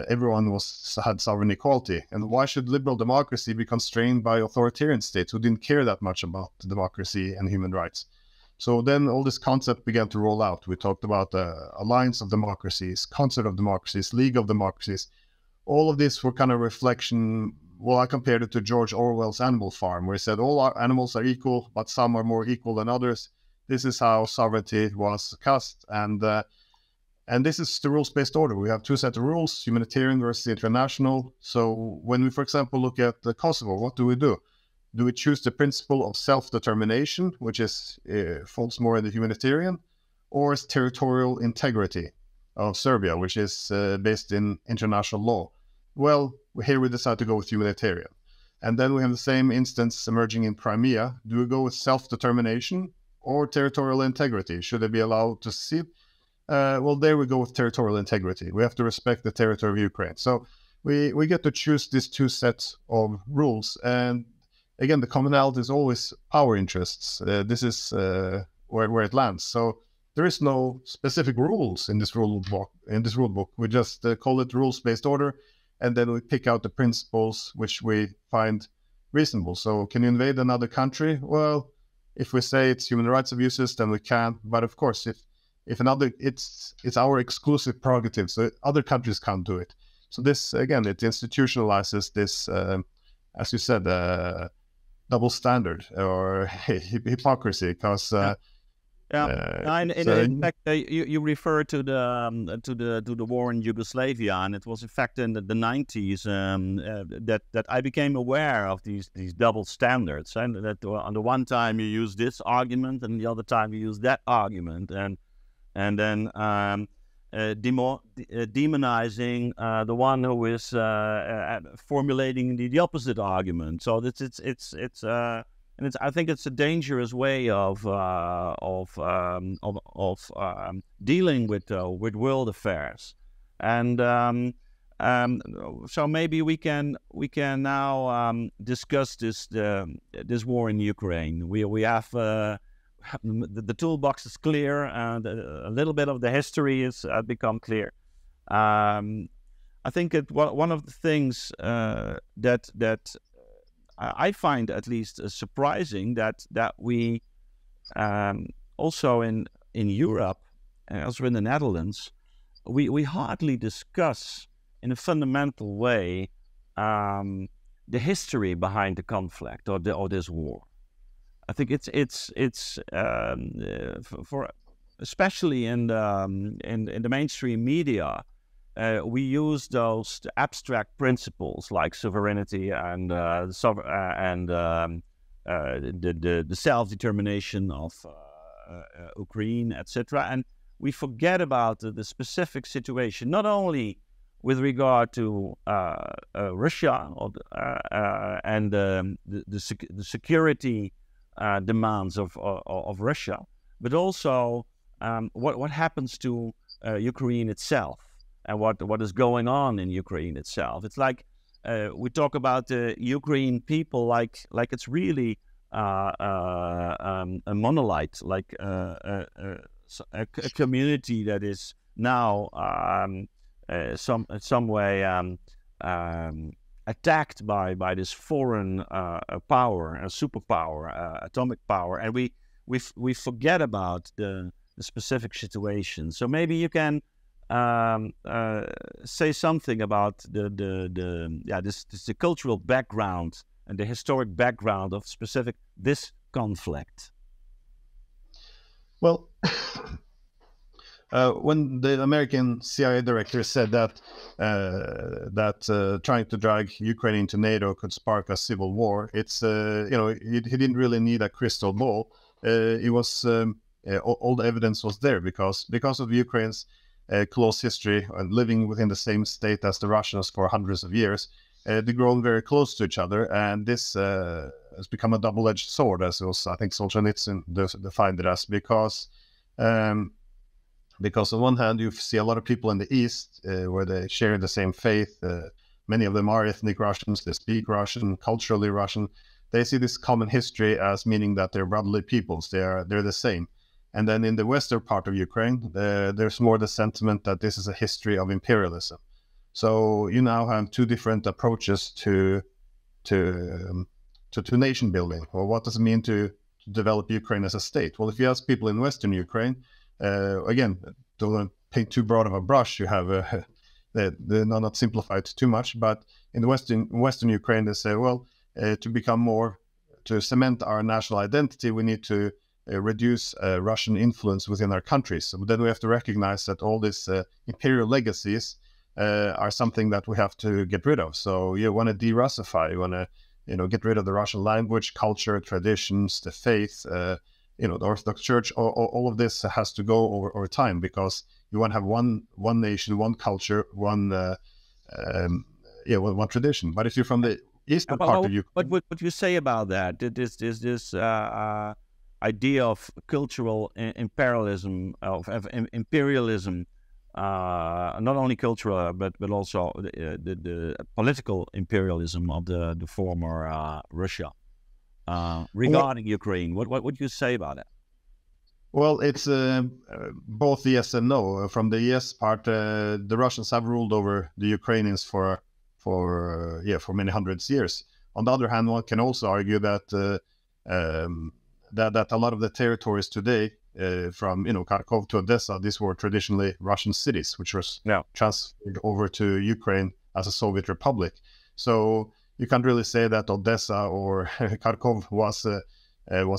everyone had sovereign equality. And why should liberal democracy be constrained by authoritarian states who didn't care that much about democracy and human rights? So then all this concept began to roll out. We talked about the Alliance of Democracies, Concert of Democracies, League of Democracies. All of this were kind of reflection. Well, I compared it to George Orwell's Animal Farm, where he said all our animals are equal, but some are more equal than others. This is how sovereignty was cast. And this is the rules-based order. We have two sets of rules, humanitarian versus international. So when we, for example, look at Kosovo, what do? Do we choose the principle of self-determination, which falls more in the humanitarian, or is territorial integrity of Serbia, which is based in international law? Well, here we decide to go with humanitarian. And then we have the same instance emerging in Crimea. Do we go with self-determination or territorial integrity? Should they be allowed to secede? Well, there we go with territorial integrity. We have to respect the territory of Ukraine. So we get to choose these two sets of rules. And again, the commonality is always power interests. This is where it lands. So there is no specific rules in this rule book. We just call it rules-based order, and then we pick out the principles which we find reasonable. So can you invade another country? Well, if we say it's human rights abuses, then we can. But of course, if another, it's our exclusive prerogative, so other countries can't do it. So this, again, it institutionalizes this, as you said, double standard or hypocrisy, because in fact, you refer to the war in Yugoslavia, and it was in fact in the 90s that I became aware of these double standards, and that on the one time you use this argument, and the other time you use that argument, and then demonizing the one who is formulating the opposite argument. So I think it's a dangerous way of dealing with world affairs. And so maybe we can now discuss this war in Ukraine. We have the toolbox is clear, and a little bit of the history is become clear. I think one of the things that I find at least surprising that we also in Europe, also in the Netherlands, we hardly discuss in a fundamental way the history behind the conflict or this war. I think it's for especially in the mainstream media, we use those abstract principles like sovereignty and the self-determination of Ukraine, etc. And we forget about the specific situation, not only with regard to Russia and the security demands of Russia, but also what happens to Ukraine itself and what is going on in Ukraine itself. It's like we talk about the Ukraine people like it's really a monolith, like a community that is now some way attacked by this foreign power, a superpower, atomic power, and we forget about the specific situation. So maybe you can say something about the cultural background and the historic background of this conflict. Well, when the American CIA director said that trying to drag Ukraine into NATO could spark a civil war, it's he didn't really need a crystal ball. It was all the evidence was there because of Ukraine's close history and living within the same state as the Russians for hundreds of years. They've grown very close to each other, and this has become a double-edged sword, as was, I think, Solzhenitsyn defined it as, because on one hand you see a lot of people in the East where they share the same faith. Many of them are ethnic Russians. They speak Russian, culturally Russian. They see this common history as meaning that they're brotherly peoples. They're the same. And then in the western part of Ukraine, there's more the sentiment that this is a history of imperialism. So you now have two different approaches to nation building. Well, what does it mean to develop Ukraine as a state? Well, if you ask people in Western Ukraine, again, don't paint too broad of a brush. You have they're not simplified too much, but in the Western Ukraine, they say, well, to cement our national identity, we need to reduce Russian influence within our countries. So then we have to recognize that all these imperial legacies are something that we have to get rid of. So you want to de-Russify, you want to get rid of the Russian language, culture, traditions, the faith, the Orthodox Church. All of this has to go over time, because you want to have one nation, one culture, one tradition. But if you're from the eastern part of Ukraine, what you say about that? This idea of cultural imperialism, of imperialism, not only cultural but also the political imperialism of the former Russia regarding Ukraine. What would you say about it? Well, it's both yes and no. From the yes part, the Russians have ruled over the Ukrainians for many hundreds of years. On the other hand, one can also argue that that a lot of the territories today, from Kharkov to Odessa, these were traditionally Russian cities, which was transferred over to Ukraine as a Soviet republic. So you can't really say that Odessa or Kharkov was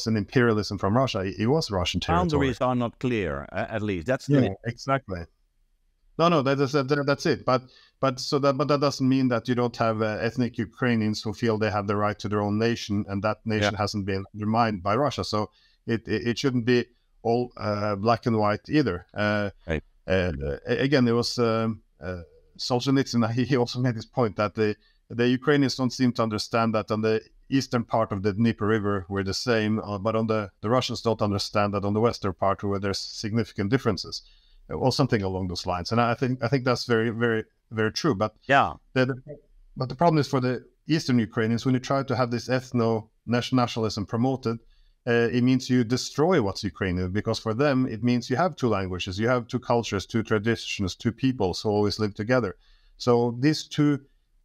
an imperialism from Russia. It was Russian territory. Boundaries are not clear, at least. That's exactly. No, that's it. But that doesn't mean that you don't have ethnic Ukrainians who feel they have the right to their own nation, and that nation hasn't been undermined by Russia. So it shouldn't be all black and white either. Right. Again, it was Solzhenitsyn. He also made this point that the Ukrainians don't seem to understand that on the eastern part of the Dnieper River we're the same, but on the Russians don't understand that on the western part where there's significant differences, or something along those lines. And I think that's very, very, very true. But Yeah. But the problem is for the Eastern Ukrainians, when you try to have this ethno-nationalism promoted, it means you destroy what's Ukrainian, because for them, it means you have two languages, you have two cultures, two traditions, two peoples who always live together. So these two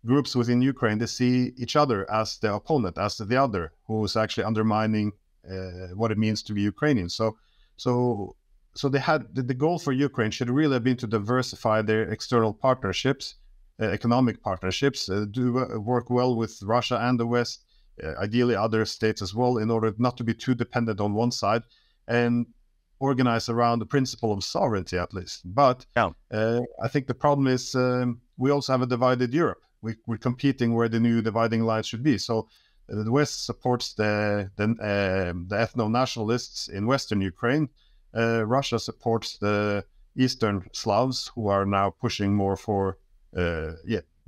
groups within Ukraine, they see each other as the opponent, as the other, who is actually undermining what it means to be Ukrainian. So they had the goal for Ukraine should really have been to diversify their external partnerships, economic partnerships, do work well with Russia and the West, ideally other states as well, in order not to be too dependent on one side, and organize around the principle of sovereignty at least. But I think the problem is we also have a divided Europe. We're competing where the new dividing lines should be. So the West supports the ethno-nationalists in Western Ukraine. Russia supports the Eastern Slavs, who are now pushing more for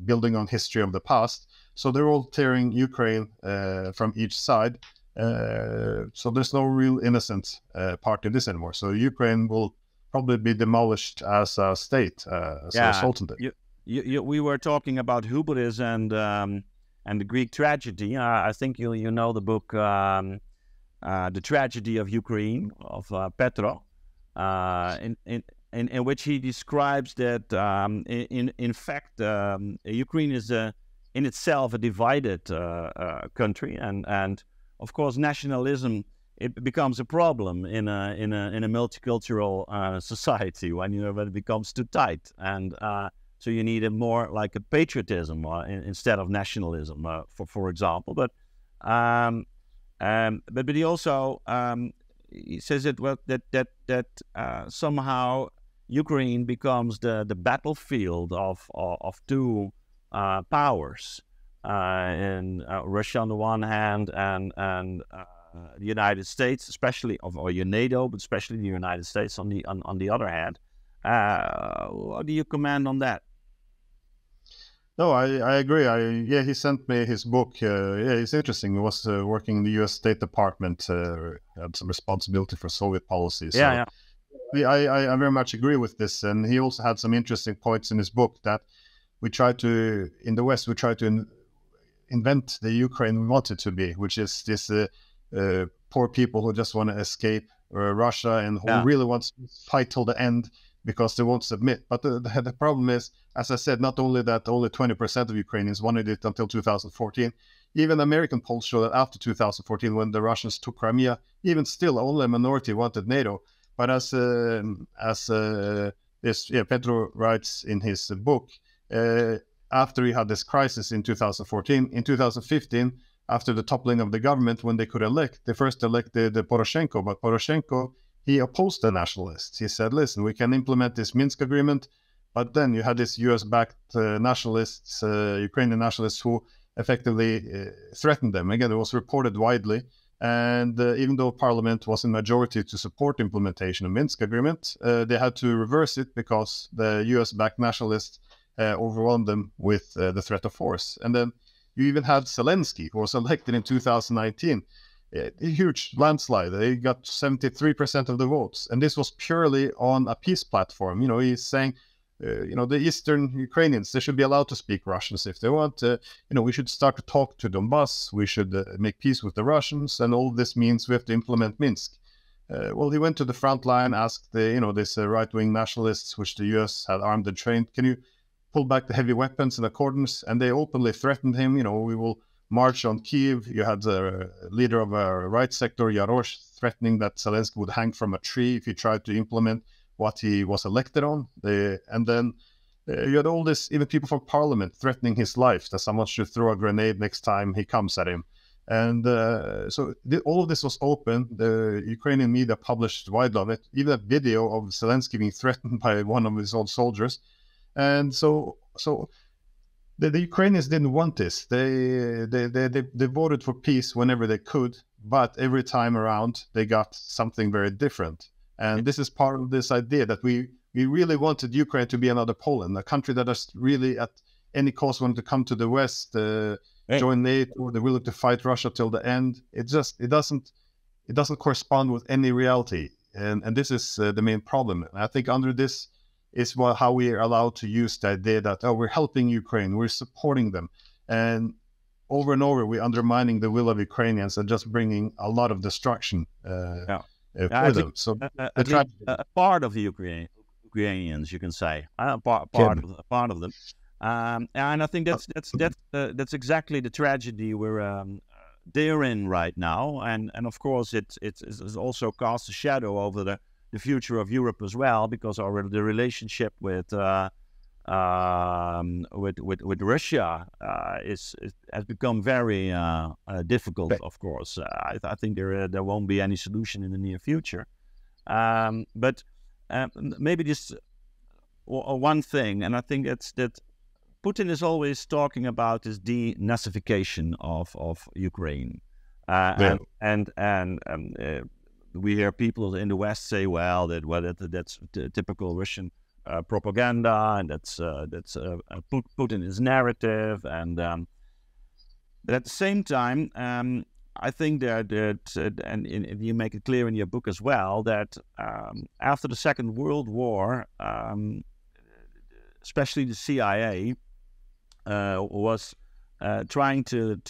building on history of the past. So they're all tearing Ukraine from each side. So there's no real innocent part in this anymore. So Ukraine will probably be demolished as a state, as a sultanate. We were talking about hubris and the Greek tragedy. I think you know the book The Tragedy of Ukraine of Petro, in which he describes that in fact Ukraine is in itself a divided country, and of course nationalism, it becomes a problem in a multicultural society when it becomes too tight, and so you need a more like a patriotism instead of nationalism, for example. But he also he says that somehow Ukraine becomes the battlefield of two powers, in Russia on the one hand, and the United States, especially or NATO, but especially the United States on the other hand. What do you comment on that? No, I agree. He sent me his book. It's interesting. He was working in the U.S. State Department, had some responsibility for Soviet policy. So I very much agree with this. And he also had some interesting points in his book that in the West, we try to invent the Ukraine we want it to be, which is this poor people who just want to escape Russia and who really wants to fight till the end because they won't submit. But the problem is, as I said, not only that only 20% of Ukrainians wanted it until 2014, even American polls show that after 2014, when the Russians took Crimea, even still only a minority wanted NATO. But as Petro writes in his book, after he had this crisis in 2014, in 2015, after the toppling of the government, when they could elect, they first elected Poroshenko, but Poroshenko, he opposed the nationalists. He said, listen, we can implement this Minsk agreement, but then you had this US-backed nationalists, Ukrainian nationalists, who effectively threatened them. Again, it was reported widely, and even though Parliament was in majority to support implementation of Minsk agreement, they had to reverse it because the US-backed nationalists overwhelmed them with the threat of force. And then you even had Zelensky, who was elected in 2019, a huge landslide. They got 73% of the votes. And this was purely on a peace platform. He's saying, the Eastern Ukrainians, they should be allowed to speak Russians if they want. We should start to talk to Donbass. We should make peace with the Russians. And all this means we have to implement Minsk. Well, he went to the front line, asked this right-wing nationalists, which the US had armed and trained, can you pull back the heavy weapons in accordance? And they openly threatened him, we will march on Kiev. You had the leader of a right sector, Yarosh, threatening that Zelensky would hang from a tree if he tried to implement what he was elected on. And then you had all this, even people from parliament threatening his life, that someone should throw a grenade next time he comes at him. And so all of this was open. The Ukrainian media published widely on it, even a video of Zelensky being threatened by one of his own soldiers. And so the Ukrainians didn't want this. They voted for peace whenever they could, but every time around they got something very different. And this is part of this idea that we we really wanted Ukraine to be another Poland, a country that is really at any cost wanted to come to the West, join NATO, they're willing to fight Russia till the end. It doesn't correspond with any reality, and this is the main problem. And I think under this is how we are allowed to use the idea that we're helping Ukraine, we're supporting them, and over we're undermining the will of Ukrainians and just bringing a lot of destruction for them. So a part of the Ukrainians, you can say, part of them. And I think that's exactly the tragedy they're in right now, and of course it also casts a shadow over the future of Europe as well, because already the relationship with Russia has become very difficult. Of course, I think there won't be any solution in the near future. But maybe just one thing, and I think it's that Putin is always talking about this denazification of Ukraine, and we hear people in the West say, well, that's typical Russian propaganda, and that's Putin's narrative, and but at the same time, I think that and you make it clear in your book as well that after the Second World War, especially the CIA was trying to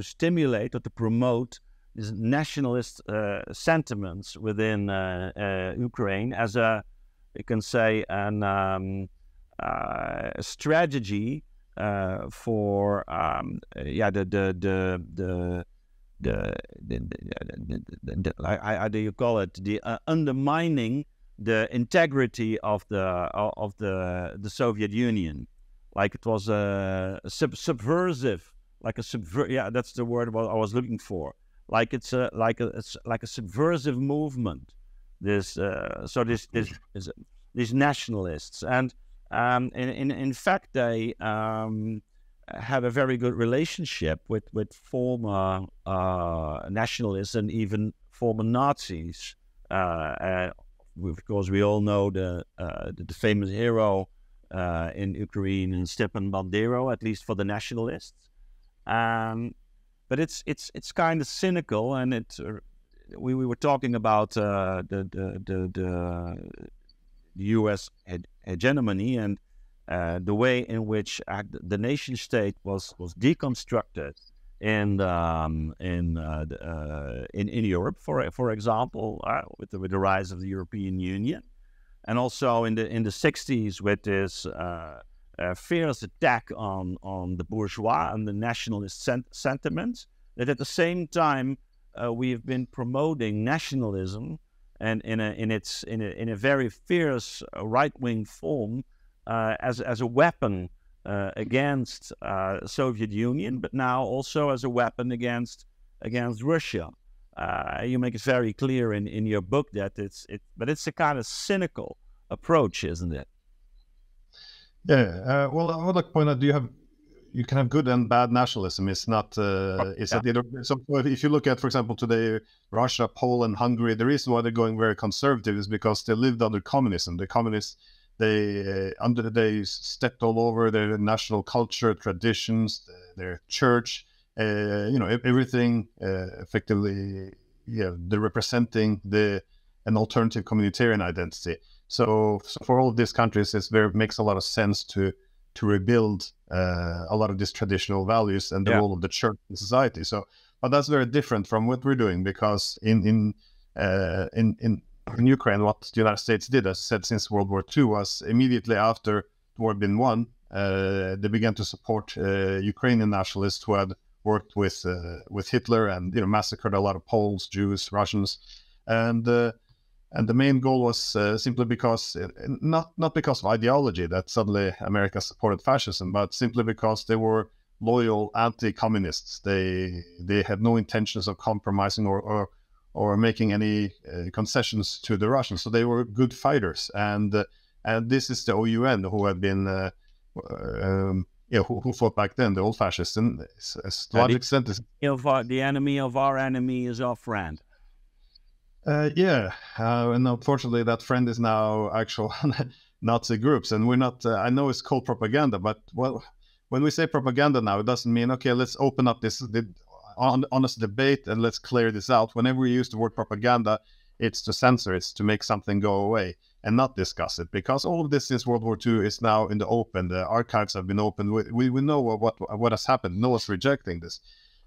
stimulate or to promote these nationalist sentiments within Ukraine as you can say, a strategy for how do you call it? The undermining the integrity of the Soviet Union, like it was a subversive, that's the word I was looking for. Like it's like a subversive movement. These nationalists, and in fact they have a very good relationship with former nationalists and even former Nazis. Of course, we all know the famous hero in Ukraine, Stepan Bandera, at least for the nationalists. But it's kind of cynical, and we were talking about the U.S. hegemony and the way in which the nation state was deconstructed in Europe, for example, with the rise of the European Union, and also in the 60s with this fierce attack on the bourgeois and the nationalist sentiments. That at the same time we have been promoting nationalism and in a very fierce right-wing form as a weapon against Soviet Union, but now also as a weapon against Russia. You make it very clear in your book that but it's a kind of cynical approach, isn't it? Yeah. Well, I would like to point out, you can have good and bad nationalism. It's not. So if you look at, for example, today, Russia, Poland, Hungary, the reason why they're going very conservative is because they lived under communism. The communists, they stepped all over their national culture, traditions, their church, everything effectively. Yeah, they're representing an alternative communitarian identity. So for all of these countries, it makes a lot of sense to rebuild a lot of these traditional values and the role of the church in society. So, but that's very different from what we're doing, because in Ukraine, what the United States did, as I said, since World War II, was immediately after the war had been won, they began to support Ukrainian nationalists who had worked with Hitler and massacred a lot of Poles, Jews, Russians, and the main goal was simply because, not because of ideology that suddenly America supported fascism, but simply because they were loyal anti-communists. They had no intentions of compromising or making any concessions to the Russians. So they were good fighters. And this is the OUN who had been who fought back then, the old fascists. And to a large extent, the enemy of our enemy is our friend. Yeah, and unfortunately, that friend is now actual Nazi groups, and we're not. I know it's called propaganda, but well, when we say propaganda now, it doesn't mean okay. Let's open up this honest debate and let's clear this out. Whenever we use the word propaganda, it's to censor, it's to make something go away and not discuss it, because all of this since World War II is now in the open. The archives have been opened. We know what has happened. No one's rejecting this,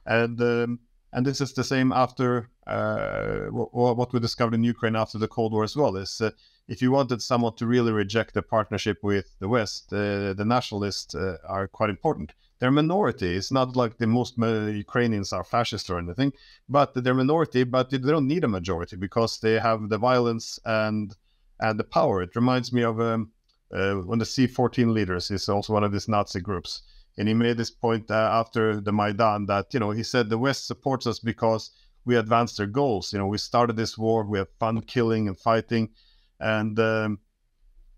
and. And this is the same after what we discovered in Ukraine after the Cold War as well. Is if you wanted someone to really reject the partnership with the West, the nationalists are quite important. They're minority. It's not like the most Ukrainians are fascist or anything, but they're minority. But they don't need a majority because they have the violence and the power. It reminds me of when the C-14 leaders is also one of these Nazi groups. And he made this point after the Maidan that, he said the West supports us because we advanced their goals. We started this war, we have fun killing and fighting. And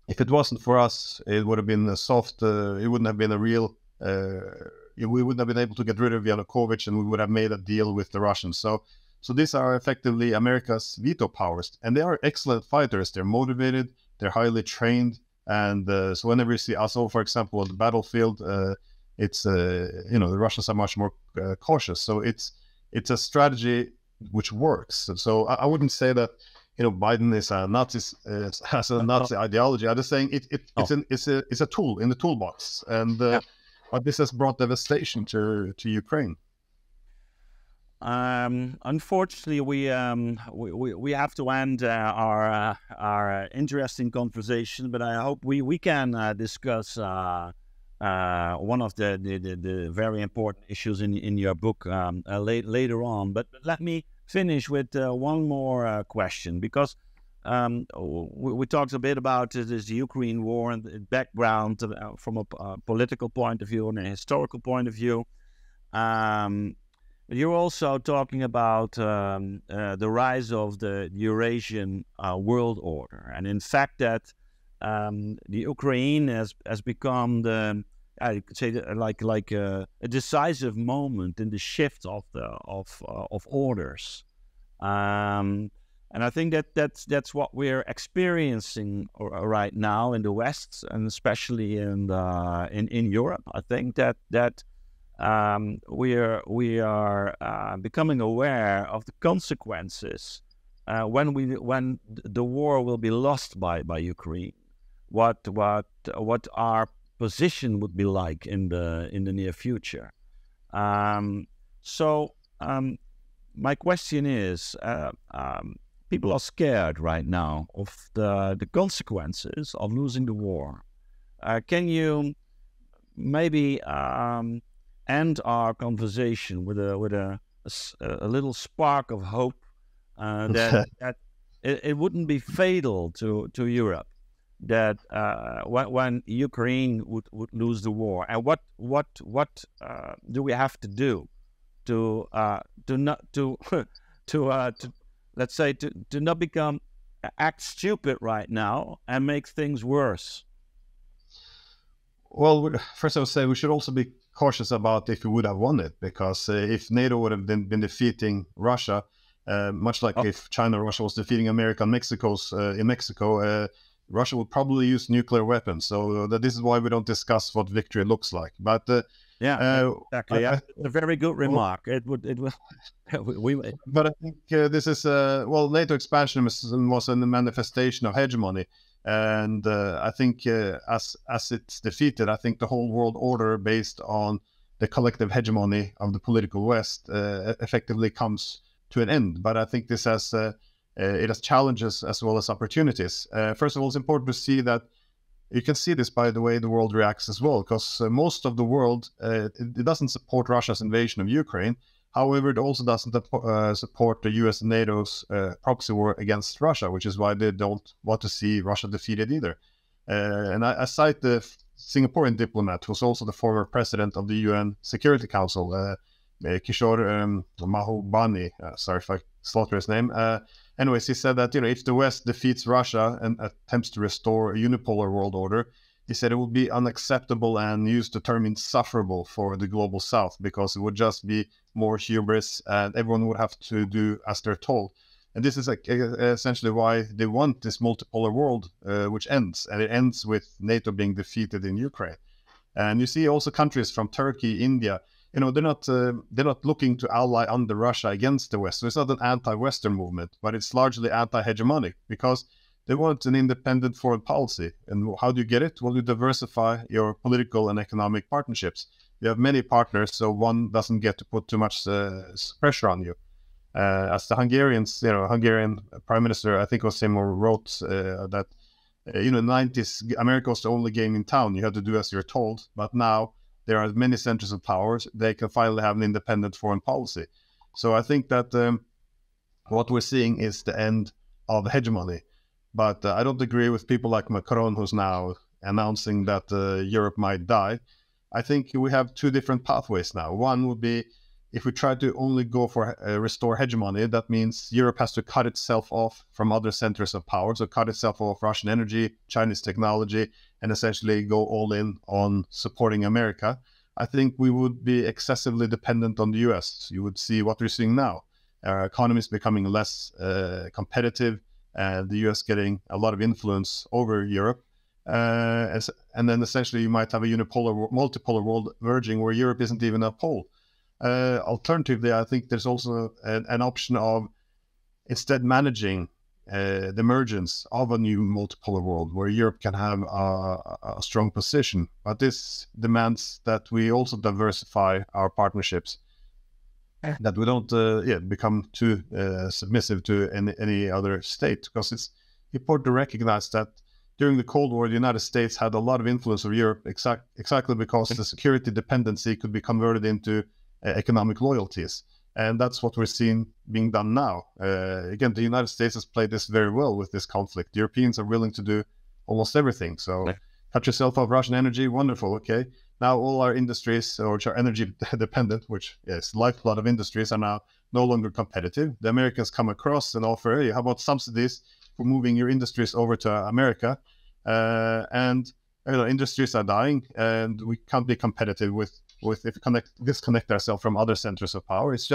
if it wasn't for us, it would have been a soft, it wouldn't have been a real, we wouldn't have been able to get rid of Yanukovych, and we would have made a deal with the Russians. So these are effectively America's veto powers. And they are excellent fighters. They're motivated, they're highly trained. And so whenever you see Azov, for example, on the battlefield, it's the Russians are much more cautious. So it's a strategy which works. So I wouldn't say that Biden is a Nazi has a Nazi ideology. I'm just saying it's a tool in the toolbox, and but this has brought devastation to Ukraine. Unfortunately, we have to end our interesting conversation, but I hope we can discuss. One of the very important issues in your book later on. But let me finish with one more question, because we talked a bit about this Ukraine war and the background from a political point of view and a historical point of view. But you're also talking about the rise of the Eurasian world order, and in fact that the Ukraine has become I could say like a decisive moment in the shift of orders, and I think that's what we're experiencing right now in the West, and especially in Europe. I think that we are becoming aware of the consequences when the war will be lost by Ukraine. What our position would be like in the near future. So my question is, people are scared right now of the consequences of losing the war. Can you maybe end our conversation with a little spark of hope that it wouldn't be fatal to Europe, that when Ukraine would lose the war, and what do we have to do to let's say to not act stupid right now and make things worse? Well, first I would say we should also be cautious about if we would have won it, because if NATO would have been defeating Russia, much like if China and Russia was defeating America and in Mexico, Russia would probably use nuclear weapons. So this is why we don't discuss what victory looks like. But exactly. It's a very good remark. It will. But I think this is NATO expansion was a manifestation of hegemony, and I think as it's defeated, I think the whole world order based on the collective hegemony of the political West effectively comes to an end. But I think this has it has challenges as well as opportunities. First of all, it's important to see that you can see this by the way the world reacts as well, because most of the world it doesn't support Russia's invasion of Ukraine. However, it also doesn't support the US and NATO's proxy war against Russia, which is why they don't want to see Russia defeated either. And I cite the Singaporean diplomat, who's also the former president of the UN Security Council, Kishore Mahbubani. Sorry if I slaughter his name. Anyways, he said that if the West defeats Russia and attempts to restore a unipolar world order, he said it would be unacceptable and used the term insufferable for the global South, because it would just be more hubris and everyone would have to do as they're told. And this is essentially why they want this multipolar world, which ends. And it ends with NATO being defeated in Ukraine. And you see also countries from Turkey, India, they're not looking to ally under Russia against the West. So it's not an anti-Western movement, but it's largely anti-hegemonic because they want an independent foreign policy. And how do you get it? Well, you diversify your political and economic partnerships. You have many partners, so one doesn't get to put too much pressure on you. As the Hungarian Prime Minister, I think it was Seymour, wrote that, in the 90s, America was the only game in town. You had to do as you're told. But now there are many centers of powers. They can finally have an independent foreign policy. So I think that what we're seeing is the end of hegemony. But I don't agree with people like Macron, who's now announcing that Europe might die. I think we have two different pathways now. One would be, if we try to only go for restore hegemony, that means Europe has to cut itself off from other centers of power, so cut itself off Russian energy, Chinese technology, and essentially go all in on supporting America. I think we would be excessively dependent on the US. You would see what we're seeing now. Our economy is becoming less competitive, and the US getting a lot of influence over Europe. And then essentially you might have a multipolar world emerging where Europe isn't even a pole. Alternatively, I think there's also an option of instead managing the emergence of a new multipolar world where Europe can have a strong position. But this demands that we also diversify our partnerships, that we don't become too submissive to any other state, because it's important to recognize that during the Cold War, the United States had a lot of influence over Europe exactly because the security dependency could be converted into economic loyalties. And that's what we're seeing being done now. Again, the United States has played this very well with this conflict. The Europeans are willing to do almost everything. So cut yourself off Russian energy, wonderful, okay. Now all our industries, which are energy dependent, which is lifeblood of industries, are now no longer competitive. The Americans come across and offer, hey, how about subsidies for moving your industries over to America? And industries are dying, and we can't be competitive with if we disconnect ourselves from other centers of power. It's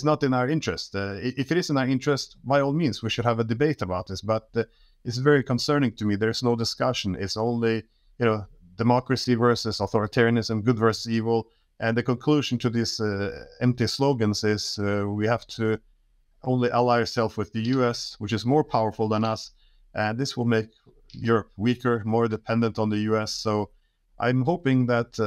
not in our interest. If it is in our interest, by all means, we should have a debate about this. But it's very concerning to me. There's no discussion. It's only democracy versus authoritarianism, good versus evil. And the conclusion to these empty slogans is we have to only ally ourselves with the US, which is more powerful than us. And this will make Europe weaker, more dependent on the US. So I'm hoping that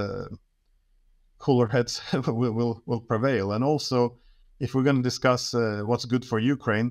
cooler heads will prevail. And also, if we're going to discuss what's good for Ukraine,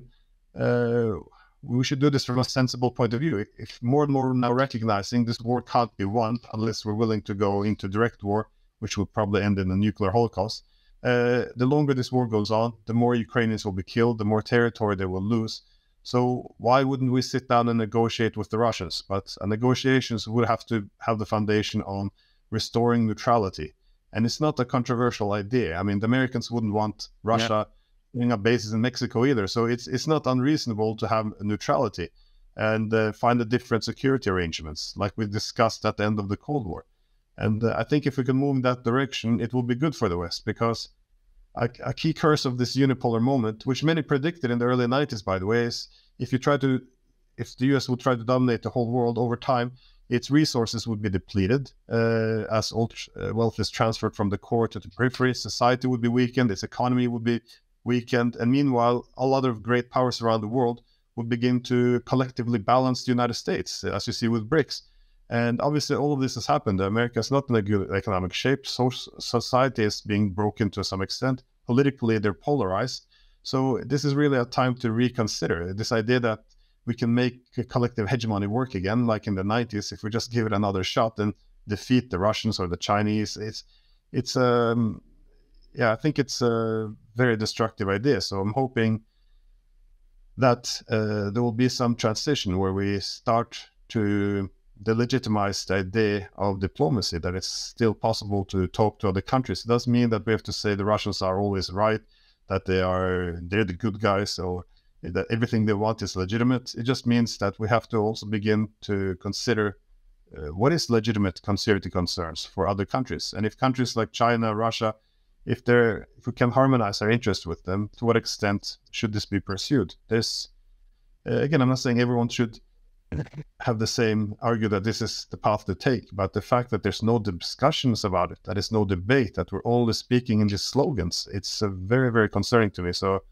we should do this from a sensible point of view. If more and more now recognizing this war can't be won unless we're willing to go into direct war, which will probably end in a nuclear holocaust, the longer this war goes on, the more Ukrainians will be killed, the more territory they will lose. So why wouldn't we sit down and negotiate with the Russians? But negotiations would have to have the foundation on restoring neutrality. And it's not a controversial idea. I mean, the Americans wouldn't want Russia putting up bases in Mexico either. So it's not unreasonable to have neutrality and find a different security arrangements, like we discussed at the end of the Cold War. And I think if we can move in that direction, it will be good for the West, because a key curse of this unipolar moment, which many predicted in the early 90s, by the way, is if the US would try to dominate the whole world over time, its resources would be depleted as all wealth is transferred from the core to the periphery. Society would be weakened, its economy would be weakened, and meanwhile, all other great powers around the world would begin to collectively balance the United States, as you see with BRICS. And obviously, all of this has happened. America is not in a good economic shape. Society is being broken to some extent. Politically, they're polarized. So this is really a time to reconsider this idea that we can make a collective hegemony work again, like in the 90s, if we just give it another shot and defeat the Russians or the Chinese. I think it's a very destructive idea. So I'm hoping that there will be some transition where we start to delegitimize the idea of diplomacy, that it's still possible to talk to other countries. It doesn't mean that we have to say the Russians are always right, that they're the good guys, or that everything they want is legitimate. It just means that we have to also begin to consider what is legitimate security concerns for other countries. And if countries like China, Russia, if we can harmonize our interest with them, to what extent should this be pursued? This, again, I'm not saying everyone should have the same argue that this is the path to take, but the fact that there's no discussions about it, that there's no debate, that we're only speaking in just slogans, it's very, very concerning to me. So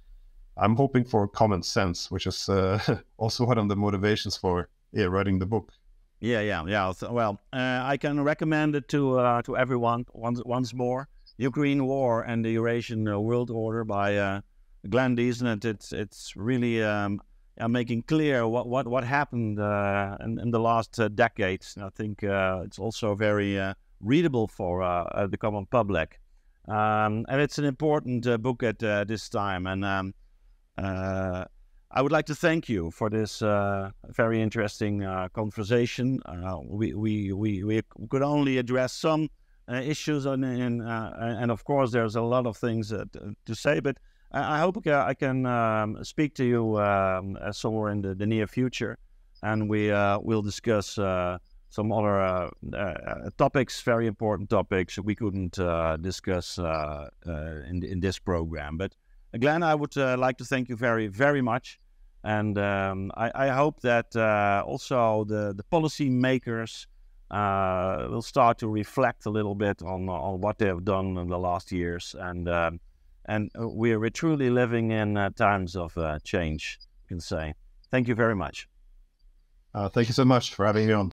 I'm hoping for common sense, which is also one of the motivations for writing the book. Yeah. Well, I can recommend it to everyone once more. Ukraine War and the Eurasian World Order by Glenn Diesen. It's really making clear what happened in the last decades. And I think it's also very readable for the common public. And it's an important book at this time. And I would like to thank you for this very interesting conversation. We could only address some issues, and of course there's a lot of things to say, but I hope I can speak to you somewhere in the near future, and we'll discuss some other topics, very important topics we couldn't discuss in this program. But Glenn, I would like to thank you very, very much. And I hope that also the policy makers will start to reflect a little bit on what they have done in the last years. And we're truly living in times of change, you can say. Thank you very much. Thank you so much for having me on.